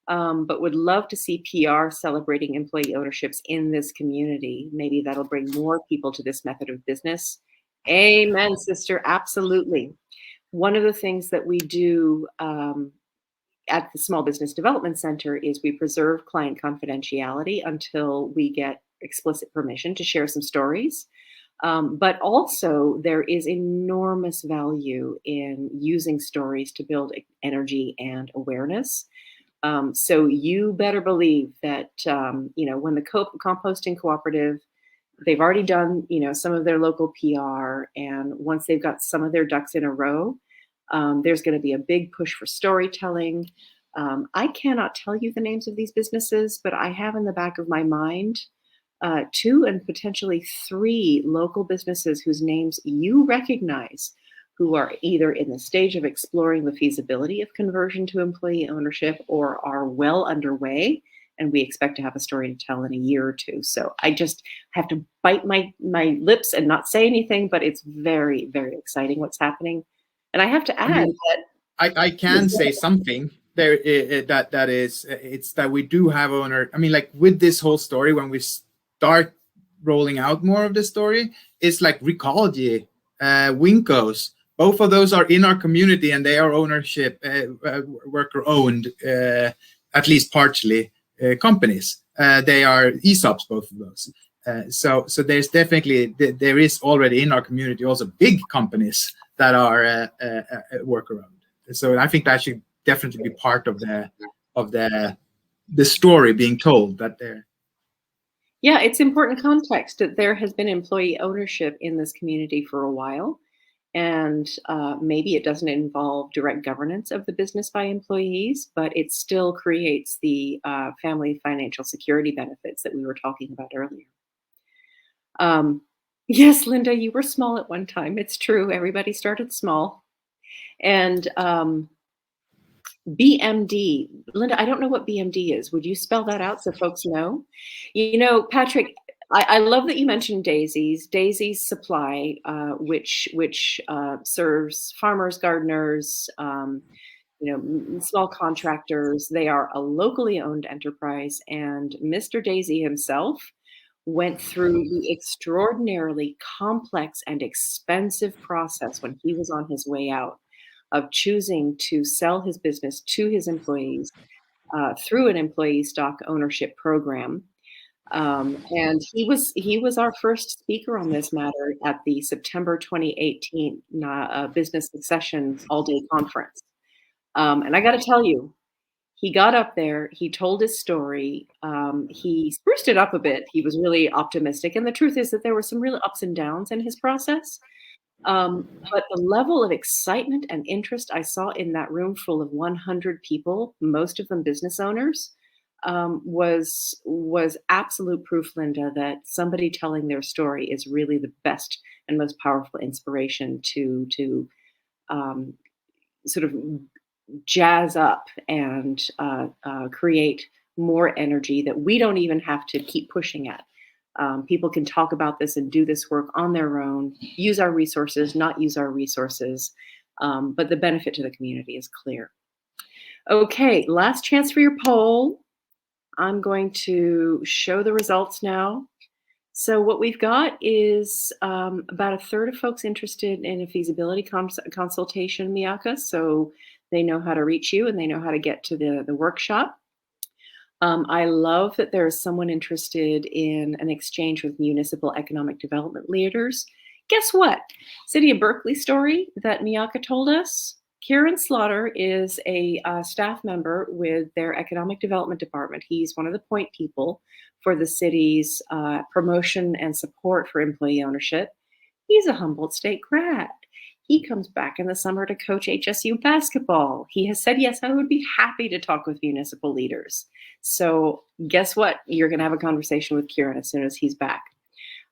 but would love to see PR celebrating employee ownerships in this community. Maybe that'll bring more people to this method of business. Amen, sister. Absolutely. One of the things that we do at the Small Business Development Center is we preserve client confidentiality until we get explicit permission to share some stories. But also, there is enormous value in using stories to build energy and awareness. So you better believe that, when the composting cooperative, they've already done, some of their local PR. And once they've got some of their ducks in a row, there's going to be a big push for storytelling. I cannot tell you the names of these businesses, but I have in the back of my mind 2 and potentially 3 local businesses whose names you recognize, who are either in the stage of exploring the feasibility of conversion to employee ownership or are well underway. And we expect to have a story to tell in a year or 2. So I just have to bite my lips and not say anything, but it's very, very exciting what's happening. And I have to add that I can say something there. It's that we do have owner. I mean, like with this whole story, when we start rolling out more of the story, it's like Recology, Winkos. Both of those are in our community, and they are ownership, worker-owned, at least partially, companies. They are ESOPs, both of those. So there's definitely, there is already in our community also big companies that are worker-owned. So I think that should definitely be part of the story being told that they're. Yeah, it's important context that there has been employee ownership in this community for a while. And maybe it doesn't involve direct governance of the business by employees, but it still creates the family financial security benefits that we were talking about earlier. Yes, Linda, you were small at one time. It's true. Everybody started small. And BMD, Linda, I don't know what BMD is. Would you spell that out so folks know? Patrick, I love that you mentioned Daisy's Supply, which serves farmers, gardeners, small contractors. They are a locally owned enterprise, and Mr. Daisy himself went through the extraordinarily complex and expensive process when he was on his way out of choosing to sell his business to his employees through an employee stock ownership program. And he was our first speaker on this matter at the September 2018 Business Succession All-Day Conference. And I got to tell you, he got up there, he told his story, he spruced it up a bit. He was really optimistic. And the truth is that there were some real ups and downs in his process. But the level of excitement and interest I saw in that room full of 100 people, most of them business owners, was absolute proof, Linda, that somebody telling their story is really the best and most powerful inspiration to sort of jazz up and create more energy that we don't even have to keep pushing at. People can talk about this and do this work on their own, use our resources, not use our resources, but the benefit to the community is clear. Okay, last chance for your poll. I'm going to show the results now. So what we've got is about a third of folks interested in a feasibility consultation, Miyaka, so they know how to reach you and they know how to get to the workshop. I love that there's someone interested in an exchange with municipal economic development leaders. Guess what? City of Berkeley story that Miyaka told us. Kieran Slaughter is a staff member with their economic development department. He's one of the point people for the city's promotion and support for employee ownership. He's a Humboldt State grad. He comes back in the summer to coach HSU basketball. He has said, yes, I would be happy to talk with municipal leaders. So guess what? You're going to have a conversation with Kieran as soon as he's back.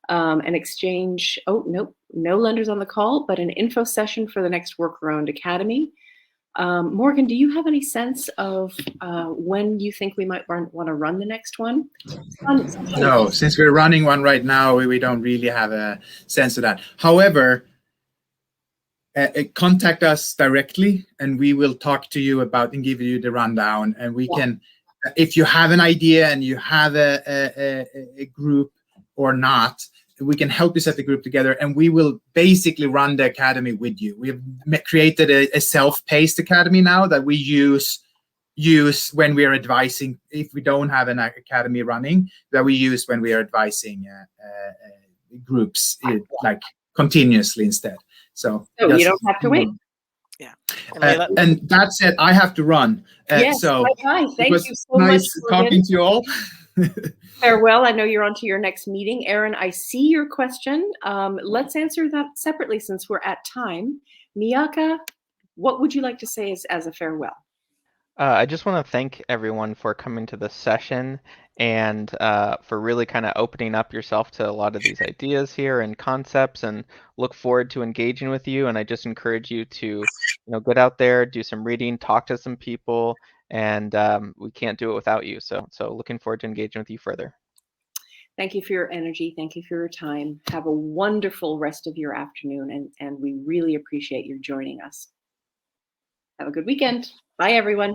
An exchange, no lenders on the call, but an info session for the next WorkerOwned Academy. Morgan, do you have any sense of when you think we might want to run the next one? No, since we're running one right now, we don't really have a sense of that. However, contact us directly and we will talk to you about and give you the rundown. And we can, if you have an idea and you have a group or not, we can help you set the group together, and we will basically run the academy with you. We have created a self-paced academy now that we use when we are advising, if we don't have an academy running, that we use when we are advising groups like continuously instead. So you don't have to wait. Yeah. And that said, I have to run. Yes, so bye-bye. Thank it was you so nice much. talking to you all. Farewell. I know you're on to your next meeting. Aaron, I see your question. Let's answer that separately since we're at time. Miyaka, what would you like to say as a farewell? I just want to thank everyone for coming to this session and for really kind of opening up yourself to a lot of these ideas here and concepts, and look forward to engaging with you. And I just encourage you to, get out there, do some reading, talk to some people, and we can't do it without you. So looking forward to engaging with you further. Thank you for your energy. Thank you for your time. Have a wonderful rest of your afternoon, and we really appreciate you joining us. Have a good weekend. Bye, everyone.